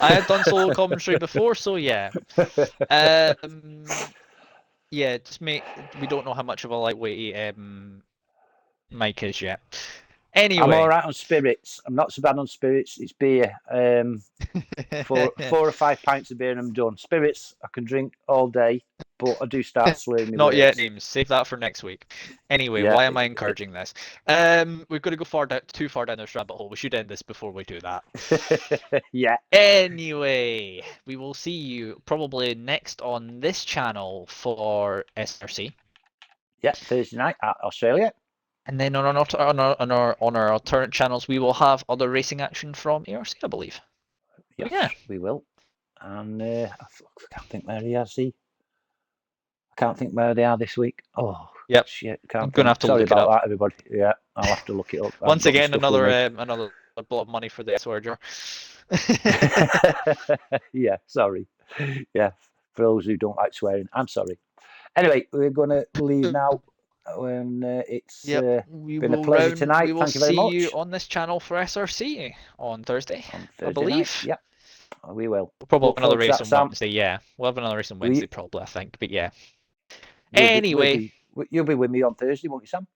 I had done solo commentary before, so yeah. Yeah, we don't know how much of a lightweight Mike is yet. Anyway, I'm all right on spirits. I'm not so bad on spirits. It's beer. 4 or 5 pints of beer and I'm done. Spirits, I can drink all day, but I do start slurring. Not yet, James. Save that for next week. Anyway, why am I encouraging this? We've got to go too far down this rabbit hole. We should end this before we do that. Yeah. Anyway, we will see you probably next on this channel for SRC. Yeah, Thursday night at Australia. And then on our alternate channels, we will have other racing action from ARC, I believe. Yes, yeah, we will. And I can't think where he has I can't think where they are this week. Oh, yep. Shit, I'm gonna have to Sorry look it up. That, everybody. Yeah, I'll have to look it up. Once again, another block of money for the swear jar. Yeah, sorry. Yeah, for those who don't like swearing, I'm sorry. Anyway, we're going to leave now. When it's been a pleasure tonight. We will Thank you very much. See you on this channel for SRC on Thursday, I believe. Night. Yeah, we will. We'll probably have another race on Wednesday. Yeah, we'll have another race on Wednesday, probably, I think. But yeah. Anyway. You'll be with me on Thursday, won't you, Sam?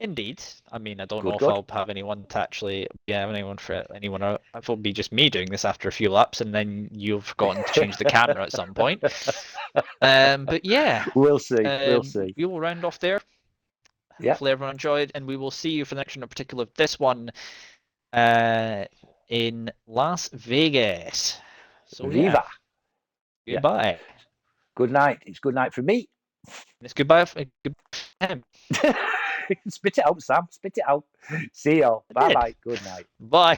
Indeed. I mean, I don't know if I'll have anyone to actually, it'll be just me doing this after a few laps, and then you've forgotten to change the camera at some point. But yeah, we'll see. We'll see. We will round off there. Yeah. Hopefully everyone enjoyed, and we will see you for the next one, in particular this one, in Las Vegas. So Viva. Yeah. Goodbye. Good night. It's good night from me. It's goodbye for him. Spit it out, Sam. Spit it out. See you all. Bye-bye. Good night. Bye.